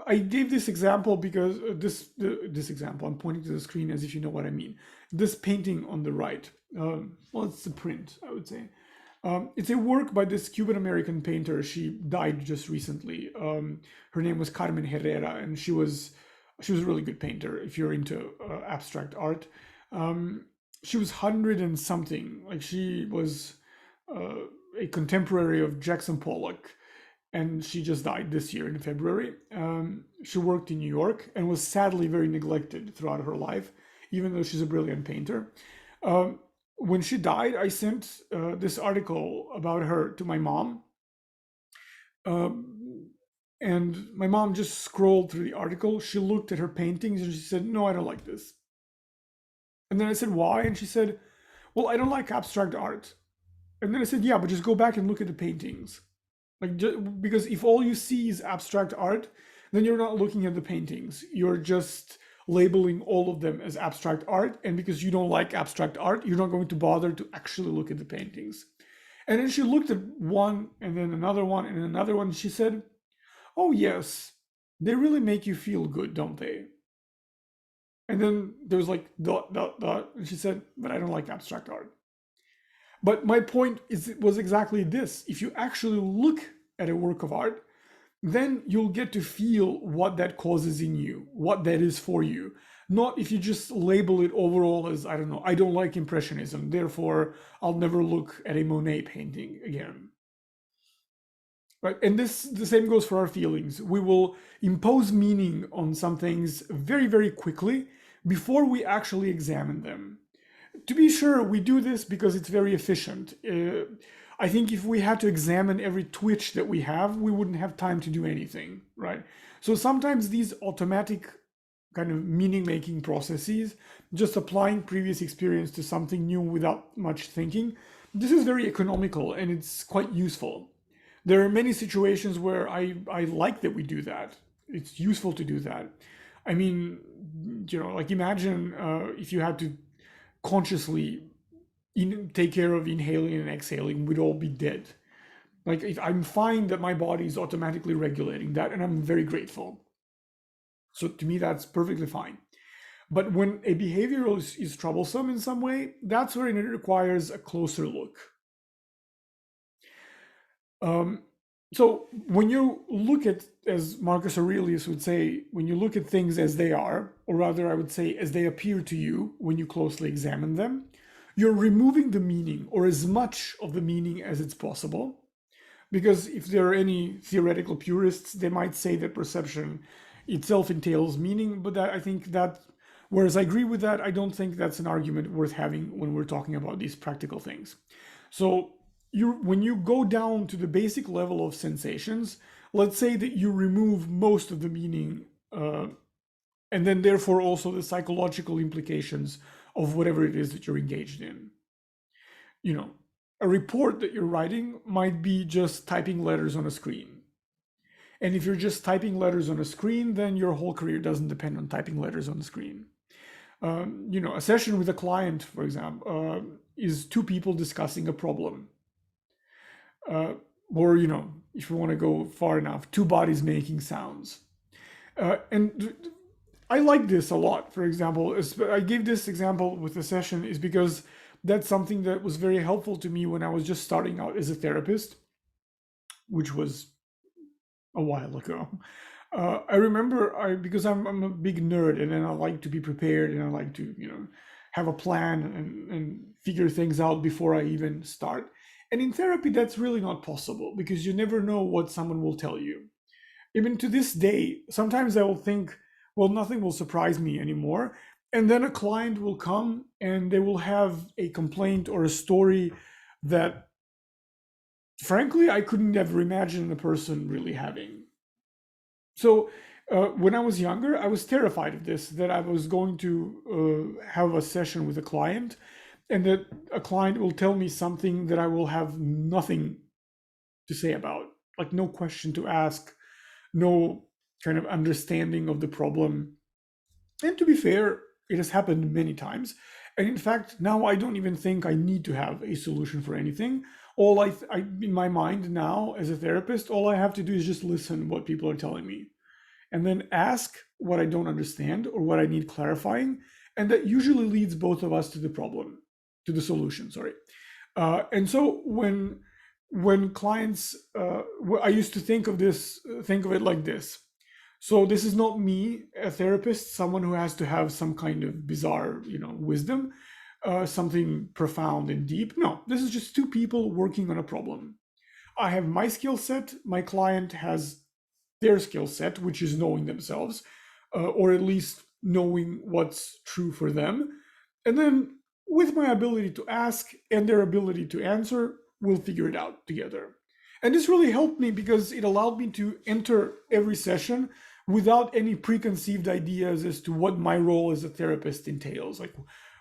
I gave this example because this example, I'm pointing to the screen as if you know what I mean. This painting on the right, well, it's a print, I would say. It's a work by this Cuban-American painter. She died just recently. Her name was Carmen Herrera, and she was a really good painter if you're into abstract art. She was 100 and something. Like she was a contemporary of Jackson Pollock, and she just died this year in February. She worked in New York and was sadly very neglected throughout her life, even though she's a brilliant painter. When she died, I sent this article about her to my mom. And my mom just scrolled through the article. She looked at her paintings and she said, "No, I don't like this." And then I said, "Why?" And she said, "Well, I don't like abstract art." And then I said, "Yeah, but just go back and look at the paintings. Like, because if all you see is abstract art, then you're not looking at the paintings. You're just labeling all of them as abstract art. And because you don't like abstract art, you're not going to bother to actually look at the paintings." And then she looked at one and then another one and another one. And she said, "Oh, yes, they really make you feel good, don't they?" And then there was like dot, dot, dot. And she said, "But I don't like abstract art." But my point was exactly this. If you actually look at a work of art, then you'll get to feel what that causes in you, what that is for you. Not if you just label it overall as, I don't know, I don't like Impressionism, therefore I'll never look at a Monet painting again. Right? And this the same goes for our feelings. We will impose meaning on some things very, very quickly before we actually examine them. To be sure, we do this because it's very efficient. I think if we had to examine every twitch that we have, we wouldn't have time to do anything, right? So sometimes these automatic kind of meaning making processes, just applying previous experience to something new without much thinking, this is very economical and it's quite useful. There are many situations where I like that we do that. It's useful to do that. I mean, like imagine if you had to consciously take care of inhaling and exhaling, we'd all be dead. Like if I'm fine that my body is automatically regulating that, and I'm very grateful. So to me, that's perfectly fine. But when a behavior is troublesome in some way, that's where it requires a closer look. So when you look at, as Marcus Aurelius would say, when you look at things as they are, or rather I would say as they appear to you when you closely examine them, you're removing the meaning or as much of the meaning as it's possible. Because if there are any theoretical purists, they might say that perception itself entails meaning, but I think that, whereas I agree with that, I don't think that's an argument worth having when we're talking about these practical things. So when you go down to the basic level of sensations, let's say that you remove most of the meaning, and then therefore also the psychological implications of whatever it is that you're engaged in. A report that you're writing might be just typing letters on a screen. And if you're just typing letters on a screen, then your whole career doesn't depend on typing letters on the screen. A session with a client, for example, is two people discussing a problem. Or, if you want to go far enough, two bodies making sounds. And I like this a lot. For example, I gave this example with the session is because that's something that was very helpful to me when I was just starting out as a therapist, which was a while ago. I remember because I'm a big nerd and then I like to be prepared and I like to, have a plan and figure things out before I even start. And in therapy, that's really not possible because you never know what someone will tell you. Even to this day, sometimes I will think, well, nothing will surprise me anymore. And then a client will come and they will have a complaint or a story that, frankly, I couldn't ever imagine a person really having. So when I was younger, I was terrified of this, that I was going to have a session with a client and that a client will tell me something that I will have nothing to say about, like no question to ask, no kind of understanding of the problem. And to be fair, it has happened many times. And in fact, now I don't even think I need to have a solution for anything. All I in my mind now as a therapist, all I have to do is just listen what people are telling me and then ask what I don't understand or what I need clarifying. And that usually leads both of us to the problem, to the solution, sorry. And so when clients, I used to think of it like this. So this is not me, a therapist, someone who has to have some kind of bizarre, wisdom, something profound and deep. No, this is just two people working on a problem. I have my skill set. My client has their skill set, which is knowing themselves, or at least knowing what's true for them. And then with my ability to ask and their ability to answer, we'll figure it out together. And this really helped me because it allowed me to enter every session without any preconceived ideas as to what my role as a therapist entails. Like,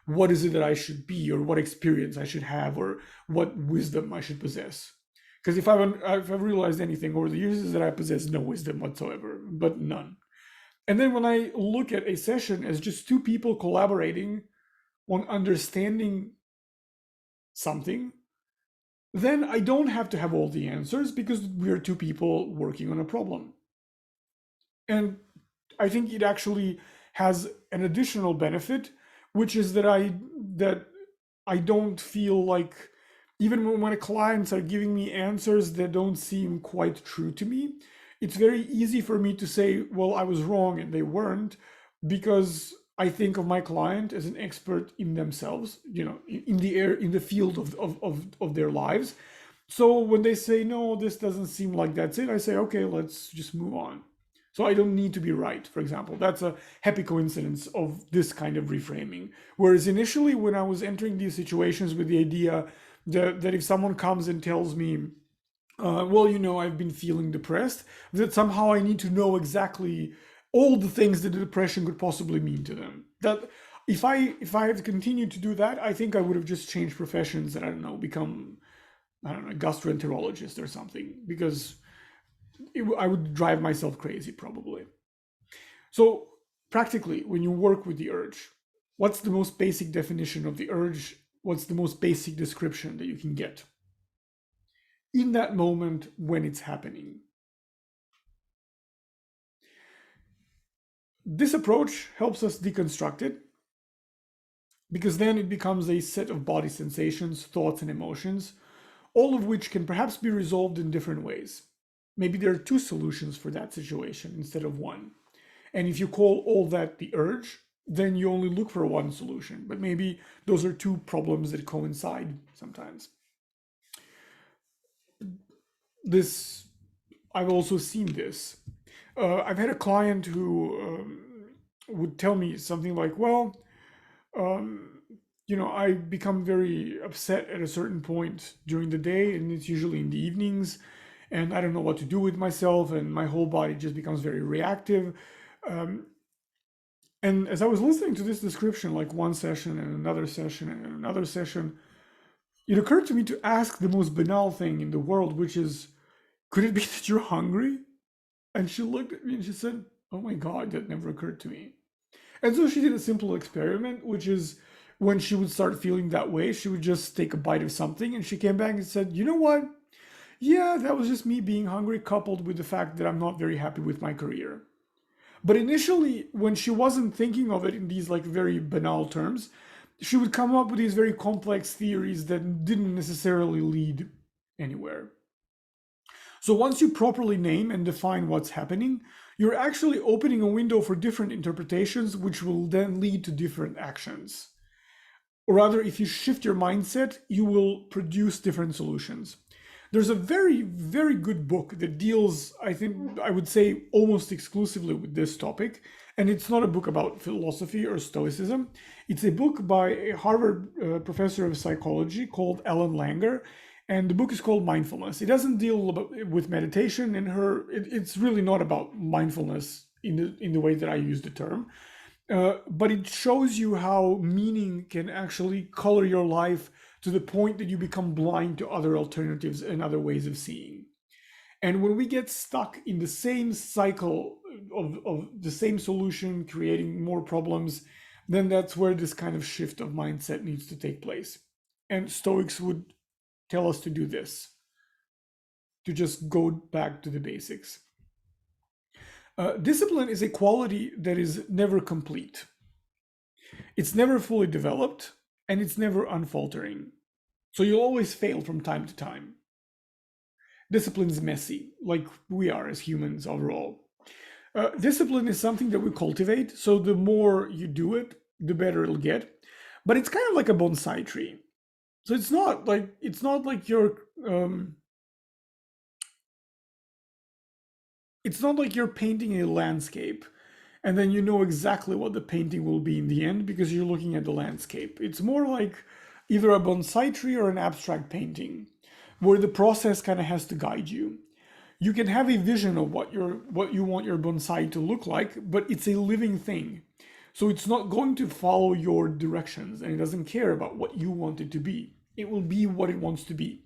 what is it that I should be, or what experience I should have, or what wisdom I should possess. Because if I've realized anything over the years is that I possess no wisdom whatsoever, but none. And then when I look at a session as just two people collaborating on understanding something, then I don't have to have all the answers because we're two people working on a problem. And I think it actually has an additional benefit, which is that I don't feel like even when my clients are giving me answers that don't seem quite true to me, it's very easy for me to say, well, I was wrong and they weren't, because I think of my client as an expert in themselves, in the air, in the field of their lives. So when they say, no, this doesn't seem like that's it, I say, okay, let's just move on. So I don't need to be right, for example. That's a happy coincidence of this kind of reframing. Whereas initially, when I was entering these situations with the idea that if someone comes and tells me, well, I've been feeling depressed, that somehow I need to know exactly all the things that the depression could possibly mean to them. That if I had continued to do that, I think I would have just changed professions and, I don't know, become, I don't know, a gastroenterologist or something, because I would drive myself crazy probably. So practically, when you work with the urge, what's the most basic definition of the urge? What's the most basic description that you can get in that moment when it's happening? This approach helps us deconstruct it, because then it becomes a set of body sensations, thoughts, and emotions, all of which can perhaps be resolved in different ways. Maybe there are two solutions for that situation instead of one. And if you call all that the urge, then you only look for one solution. But maybe those are two problems that coincide sometimes. This, I've also seen this. I've had a client who would tell me something like, well, I become very upset at a certain point during the day, and it's usually in the evenings, and I don't know what to do with myself, and my whole body just becomes very reactive. And as I was listening to this description, like one session and another session and another session, it occurred to me to ask the most banal thing in the world, which is, could it be that you're hungry? And she looked at me and she said, oh my God, that never occurred to me. And so she did a simple experiment, which is when she would start feeling that way, she would just take a bite of something, and she came back and said, you know what? Yeah, that was just me being hungry, coupled with the fact that I'm not very happy with my career. But initially, when she wasn't thinking of it in these like very banal terms, she would come up with these very complex theories that didn't necessarily lead anywhere. So once you properly name and define what's happening, you're actually opening a window for different interpretations, which will then lead to different actions. Or rather, if you shift your mindset, you will produce different solutions. There's a very, very good book that deals, I think, I would say, almost exclusively with this topic. And it's not a book about philosophy or stoicism. It's a book by a Harvard professor of psychology called Ellen Langer. And the book is called Mindfulness. It doesn't deal with meditation, and it's really not about mindfulness in the way that I use the term. But it shows you how meaning can actually color your life to the point that you become blind to other alternatives and other ways of seeing. And when we get stuck in the same cycle of the same solution, creating more problems, then that's where this kind of shift of mindset needs to take place. And Stoics would tell us to do this, to just go back to the basics. Discipline is a quality that is never complete. It's never fully developed, and it's never unfaltering. So you'll always fail from time to time. Discipline is messy, like we are as humans overall. Discipline is something that we cultivate, so the more you do it, the better it'll get. But it's kind of like a bonsai tree. So it's not like you're painting a landscape and then you know exactly what the painting will be in the end because you're looking at the landscape. It's more like either a bonsai tree or an abstract painting, where the process kind of has to guide you. You can have a vision of what you want your bonsai to look like, but it's a living thing. So it's not going to follow your directions, and it doesn't care about what you want it to be. It will be what it wants to be.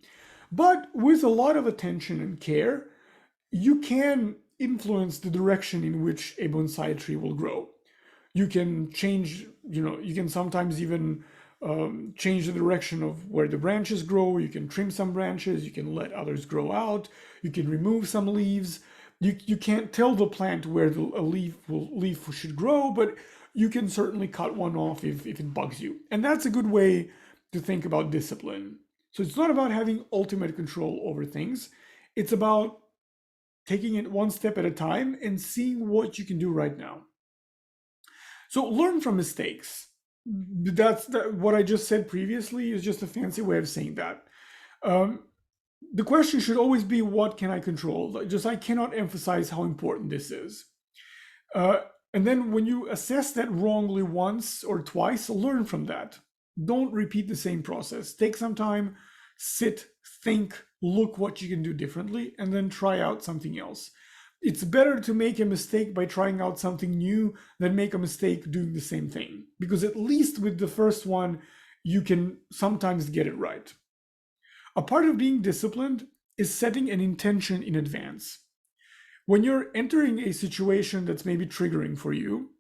But with a lot of attention and care, you can influence the direction in which a bonsai tree will grow. You can change, you can sometimes even change the direction of where the branches grow. You can trim some branches, you can let others grow out, you can remove some leaves. You can't tell the plant where a leaf should grow, but you can certainly cut one off if it bugs you. And that's a good way to think about discipline. So it's not about having ultimate control over things. It's about taking it one step at a time and seeing what you can do right now. So learn from mistakes. What I just said previously is just a fancy way of saying that. Um, the question should always be, what can I control? Just I cannot emphasize how important this is. Uh, and then when you assess that wrongly once or twice, learn from that. Don't repeat the same process. Take some time, sit, think, look what you can do differently, and then try out something else. It's better to make a mistake by trying out something new than make a mistake doing the same thing. Because at least with the first one, you can sometimes get it right. A part of being disciplined is setting an intention in advance. When you're entering a situation that's maybe triggering for you,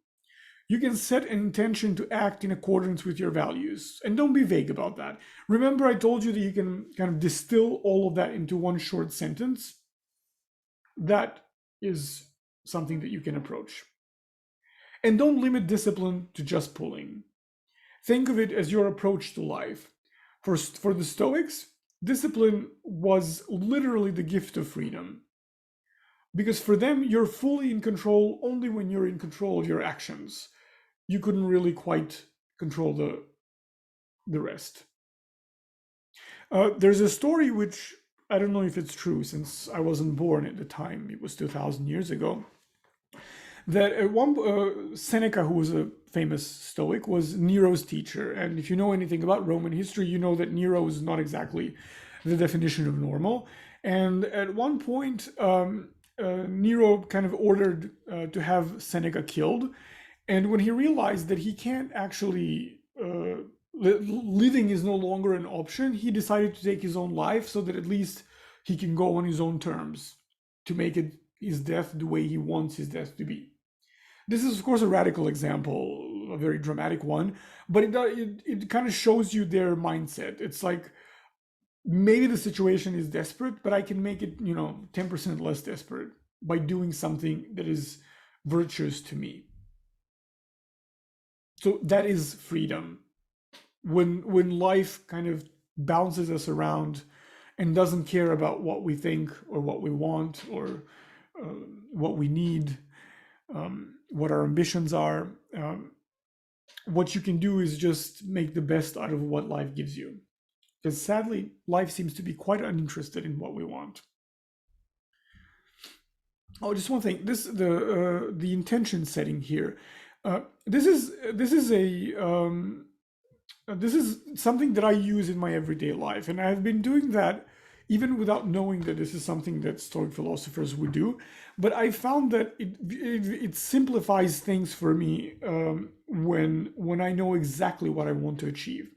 you can set an intention to act in accordance with your values. And don't be vague about that. Remember, I told you that you can kind of distill all of that into one short sentence? That is something that you can approach. And don't limit discipline to just pulling. Think of it as your approach to life. For the Stoics, discipline was literally the gift of freedom. Because for them, you're fully in control only when you're in control of your actions. You couldn't really quite control the rest. There's a story which I don't know if it's true, since I wasn't born at the time. It was 2,000 years ago. That Seneca, who was a famous Stoic, was Nero's teacher. And if you know anything about Roman history, you know that Nero is not exactly the definition of normal. And at one point, Nero kind of ordered to have Seneca killed. And when he realized that he can't actually, living is no longer an option, he decided to take his own life so that at least he can go on his own terms to make it his death the way he wants his death to be. This is, of course, a radical example, a very dramatic one, but it kind of shows you their mindset. It's like, maybe the situation is desperate, but I can make it, 10% less desperate by doing something that is virtuous to me. So that is freedom. When life kind of bounces us around and doesn't care about what we think or what we want or what we need, what our ambitions are, what you can do is just make the best out of what life gives you. Because sadly, life seems to be quite uninterested in what we want. Oh, just one thing. The intention setting here. This is something that I use in my everyday life, and I've been doing that even without knowing that this is something that Stoic philosophers would do. But I found that it simplifies things for me when I know exactly what I want to achieve.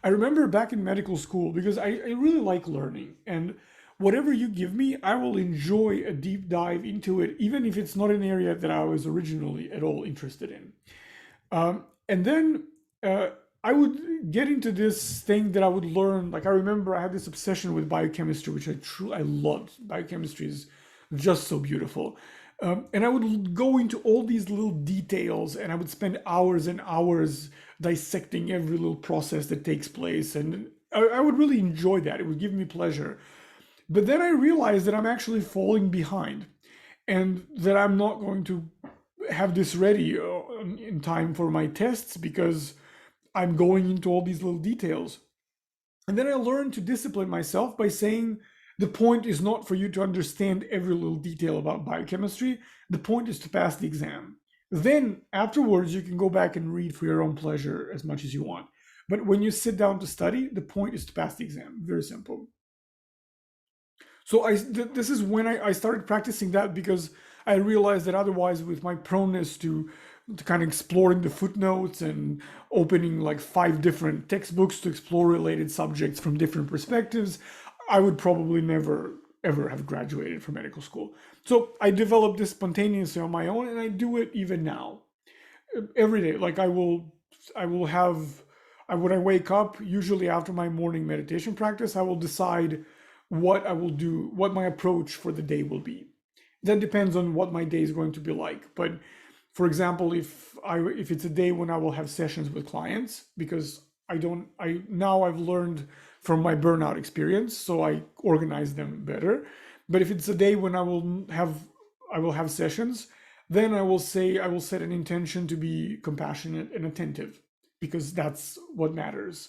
I remember back in medical school, because I really like learning, and whatever you give me, I will enjoy a deep dive into it, even if it's not an area that I was originally at all interested in. And then I would get into this thing that I would learn. Like, I remember I had this obsession with biochemistry, which I loved. Biochemistry is just so beautiful. And I would go into all these little details, and I would spend hours and hours dissecting every little process that takes place. And I would really enjoy that. It would give me pleasure. But then I realized that I'm actually falling behind, and that I'm not going to have this ready in time for my tests because I'm going into all these little details. And then I learned to discipline myself by saying, the point is not for you to understand every little detail about biochemistry. The point is to pass the exam. Then afterwards, you can go back and read for your own pleasure as much as you want. But when you sit down to study, the point is to pass the exam. Very simple. So this is when I started practicing that, because I realized that otherwise, with my proneness to kind of exploring the footnotes and opening like 5 different textbooks to explore related subjects from different perspectives, I would probably never ever have graduated from medical school. So I developed this spontaneously on my own, and I do it even now. Every day, like when I wake up, usually after my morning meditation practice, I will decide what I will do, what my approach for the day will be. That depends on what my day is going to be like. But for example, if it's a day when I will have sessions with clients, because I've learned from my burnout experience, so I organize them better. But if it's a day when I will have sessions, then I will set an intention to be compassionate and attentive, because that's what matters.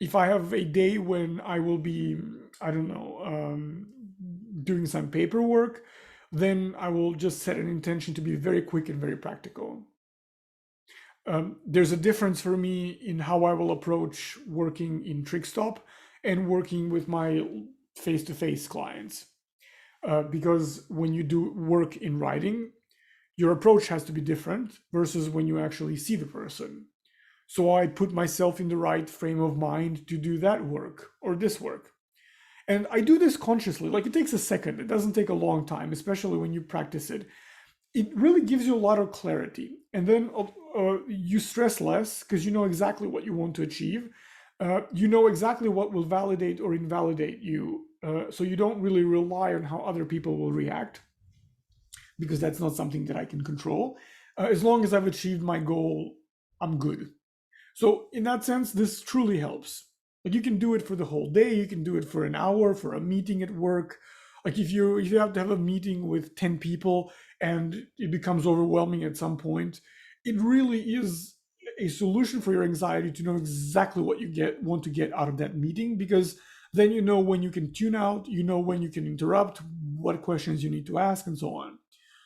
If I have a day when I will be, I don't know, doing some paperwork, then I will just set an intention to be very quick and very practical. There's a difference for me in how I will approach working in Trickstop and working with my face-to-face clients. Because when you do work in writing, your approach has to be different versus when you actually see the person. So I put myself in the right frame of mind to do that work or this work. And I do this consciously. Like, it takes a second. It doesn't take a long time, especially when you practice it. It really gives you a lot of clarity. And then you stress less because you know exactly what you want to achieve. You know exactly what will validate or invalidate you. So you don't really rely on how other people will react, because that's not something that I can control. As long as I've achieved my goal, I'm good. So in that sense, this truly helps. Like, you can do it for the whole day, you can do it for an hour, for a meeting at work. Like, if you have to have a meeting with 10 people and it becomes overwhelming at some point, it really is a solution for your anxiety to know exactly what you want to get out of that meeting, because then you know when you can tune out, you know when you can interrupt, what questions you need to ask, and so on.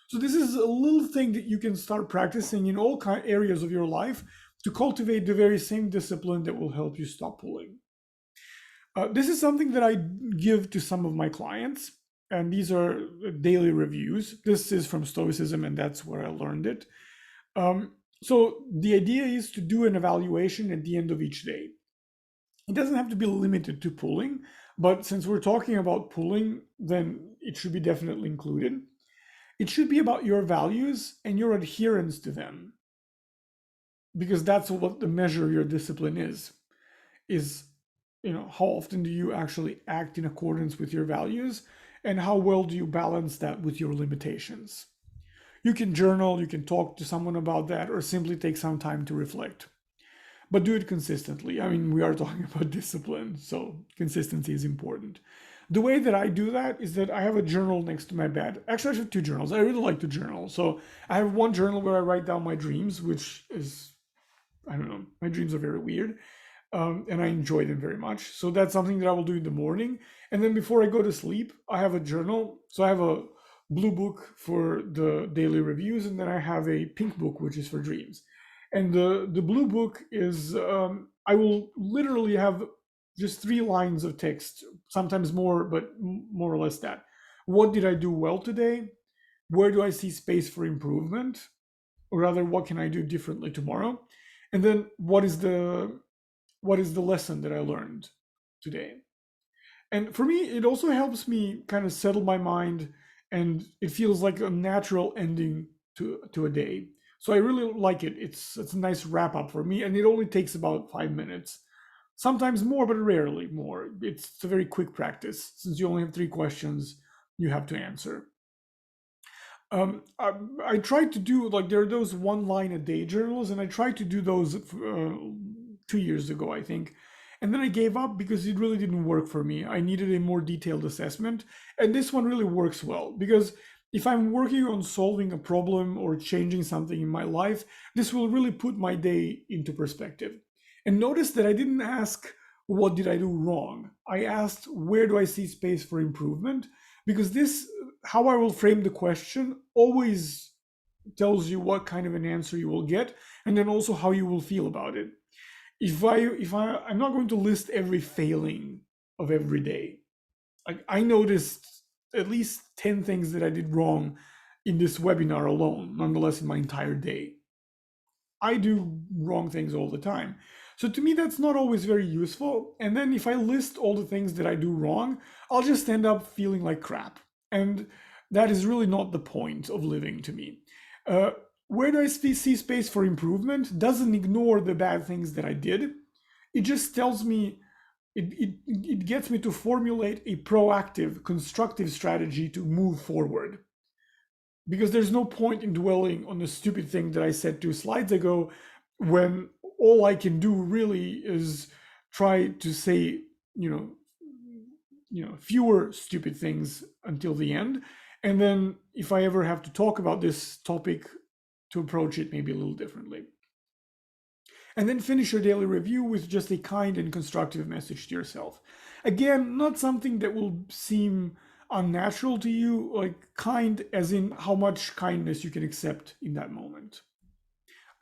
So this is a little thing that you can start practicing in all areas of your life to cultivate the very same discipline that will help you stop pulling. This is something that I give to some of my clients, and these are daily reviews. This is from Stoicism, and that's where I learned it. So the idea is to do an evaluation at the end of each day. It doesn't have to be limited to pulling, but since we're talking about pulling, then it should be definitely included. It should be about your values and your adherence to them, because that's what the measure of your discipline is, how often do you actually act in accordance with your values, and how well do you balance that with your limitations. You can journal, you can talk to someone about that, or simply take some time to reflect, but do it consistently. I mean, we are talking about discipline, so consistency is important. The way that I do that is that I have a journal next to my bed. Actually, I have two journals. I really like to journal. So I have one journal where I write down my dreams, which is, I don't know, my dreams are very weird. And I enjoy them very much. So that's something that I will do in the morning. And then before I go to sleep, I have a journal. So I have a blue book for the daily reviews, and then I have a pink book, which is for dreams. And the blue book is, I will literally have just 3 lines of text, sometimes more, but more or less that. What did I do well today? Where do I see space for improvement? Or rather, what can I do differently tomorrow? And then what is the lesson that I learned today? And for me, it also helps me kind of settle my mind, and it feels like a natural ending to a day. So I really like it. It's a nice wrap up for me, and it only takes about 5 minutes. Sometimes more, but rarely more. It's a very quick practice. Since you only have 3 questions you have to answer. I tried to do, like, there are those 1 line a day journals, and I tried to do those 2 years ago, I think. And then I gave up because it really didn't work for me. I needed a more detailed assessment. And this one really works well, because if I'm working on solving a problem or changing something in my life, this will really put my day into perspective. And notice that I didn't ask, what did I do wrong? I asked, where do I see space for improvement? Because this, how I will frame the question, always tells you what kind of an answer you will get, and then also how you will feel about it. I'm not going to list every failing of every day. Like, I noticed at least 10 things that I did wrong in this webinar alone, nonetheless in my entire day. I do wrong things all the time. So to me, that's not always very useful. And then if I list all the things that I do wrong, I'll just end up feeling like crap. And that is really not the point of living to me. Where do I see space for improvement doesn't ignore the bad things that I did. It just tells me, it gets me to formulate a proactive, constructive strategy to move forward. Because there's no point in dwelling on the stupid thing that I said 2 slides ago, when all I can do really is try to say you know, fewer stupid things until the end. And then if I ever have to talk about this topic, to approach it maybe a little differently. And then finish your daily review with just a kind and constructive message to yourself. Again, not something that will seem unnatural to you, like kind as in how much kindness you can accept in that moment.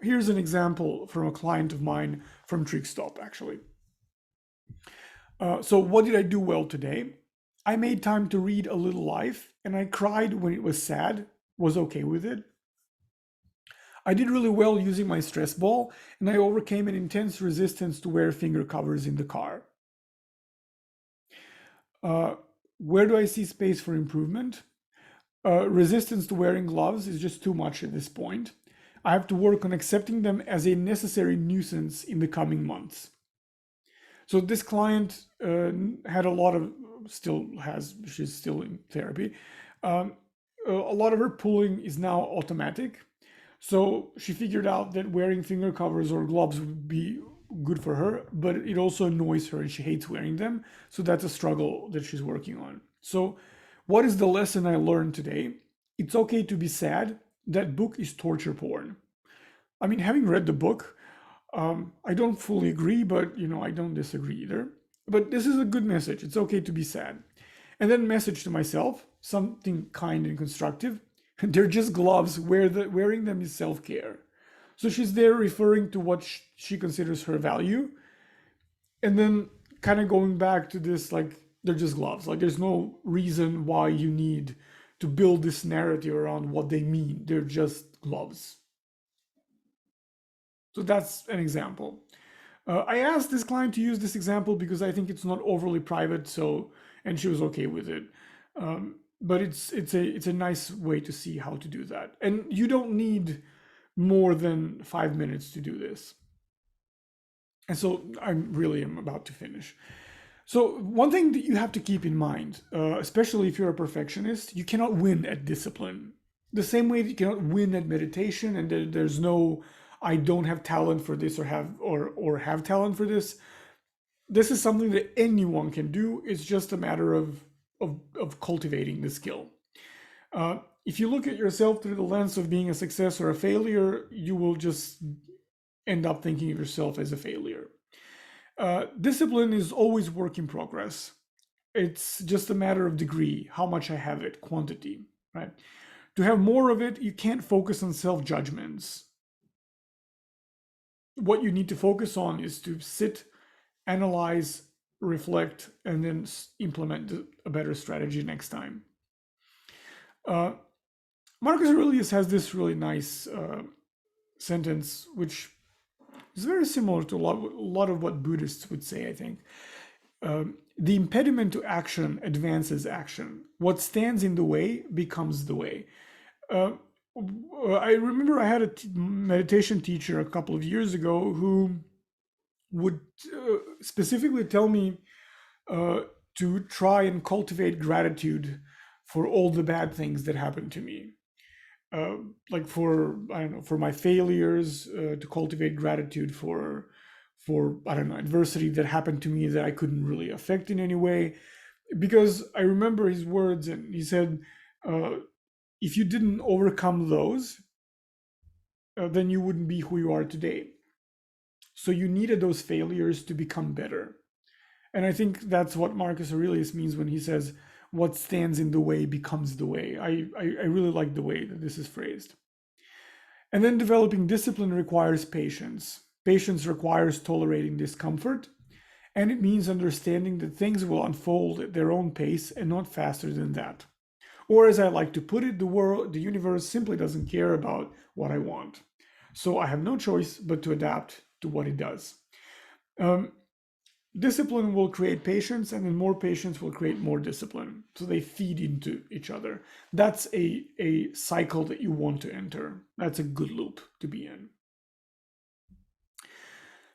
Here's an example from a client of mine from Trich, actually. So what did I do well today? I made time to read A Little Life, and I cried when it was sad, was okay with it. I did really well using my stress ball, and I overcame an intense resistance to wear finger covers in the car. Where do I see space for improvement? Resistance to wearing gloves is just too much at this point. I have to work on accepting them as a necessary nuisance in the coming months. So this client had a lot of, still has, she's still in therapy. A lot of her pulling is now automatic. So she figured out that wearing finger covers or gloves would be good for her, but it also annoys her and she hates wearing them. So that's a struggle that she's working on. So what is the lesson I learned today? It's okay to be sad. That book is torture porn. I mean, having read the book, I don't fully agree, but I don't disagree either. But this is a good message. It's okay to be sad. And then message to myself, something kind and constructive. They're just gloves. Wearing them is self-care. So she's there referring to what she considers her value. And then kind of going back to this, like, they're just gloves. Like, there's no reason why you need to build this narrative around what they mean. They're just gloves. So that's an example. I asked this client to use this example because I think it's not overly private, and she was okay with it. But it's a nice way to see how to do that. And you don't need more than 5 minutes to do this. And so I really am about to finish. So one thing that you have to keep in mind, especially if you're a perfectionist, you cannot win at discipline. The same way that you cannot win at meditation, and there's no I don't have talent for this or have talent for this. This is something that anyone can do. It's just a matter of cultivating the skill. If you look at yourself through the lens of being a success or a failure, you will just end up thinking of yourself as a failure. Discipline is always work in progress. It's just a matter of degree, how much I have it, quantity, right? To have more of it, you can't focus on self-judgments. What you need to focus on is to sit, analyze, reflect, and then implement a better strategy next time. Marcus Aurelius has this really nice sentence, which is very similar to a lot of what Buddhists would say, I think. The impediment to action advances action. What stands in the way becomes the way. I remember I had a meditation teacher a couple of years ago who would specifically tell me to try and cultivate gratitude for all the bad things that happened to me. Like for, I don't know, for my failures, to cultivate gratitude for I don't know, adversity that happened to me that I couldn't really affect in any way. Because I remember his words, and he said, if you didn't overcome those, then you wouldn't be who you are today. So you needed those failures to become better. And I think that's what Marcus Aurelius means when he says, what stands in the way becomes the way. I really like the way that this is phrased. And then developing discipline requires patience. Patience requires tolerating discomfort. And it means understanding that things will unfold at their own pace and not faster than that. Or as I like to put it, the universe simply doesn't care about what I want. So I have no choice but to adapt to what it does. Discipline will create patience, and then more patience will create more discipline. So they feed into each other. That's a cycle that you want to enter. That's a good loop to be in.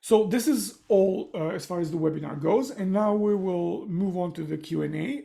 So this is all as far as the webinar goes. And now we will move on to the Q&A.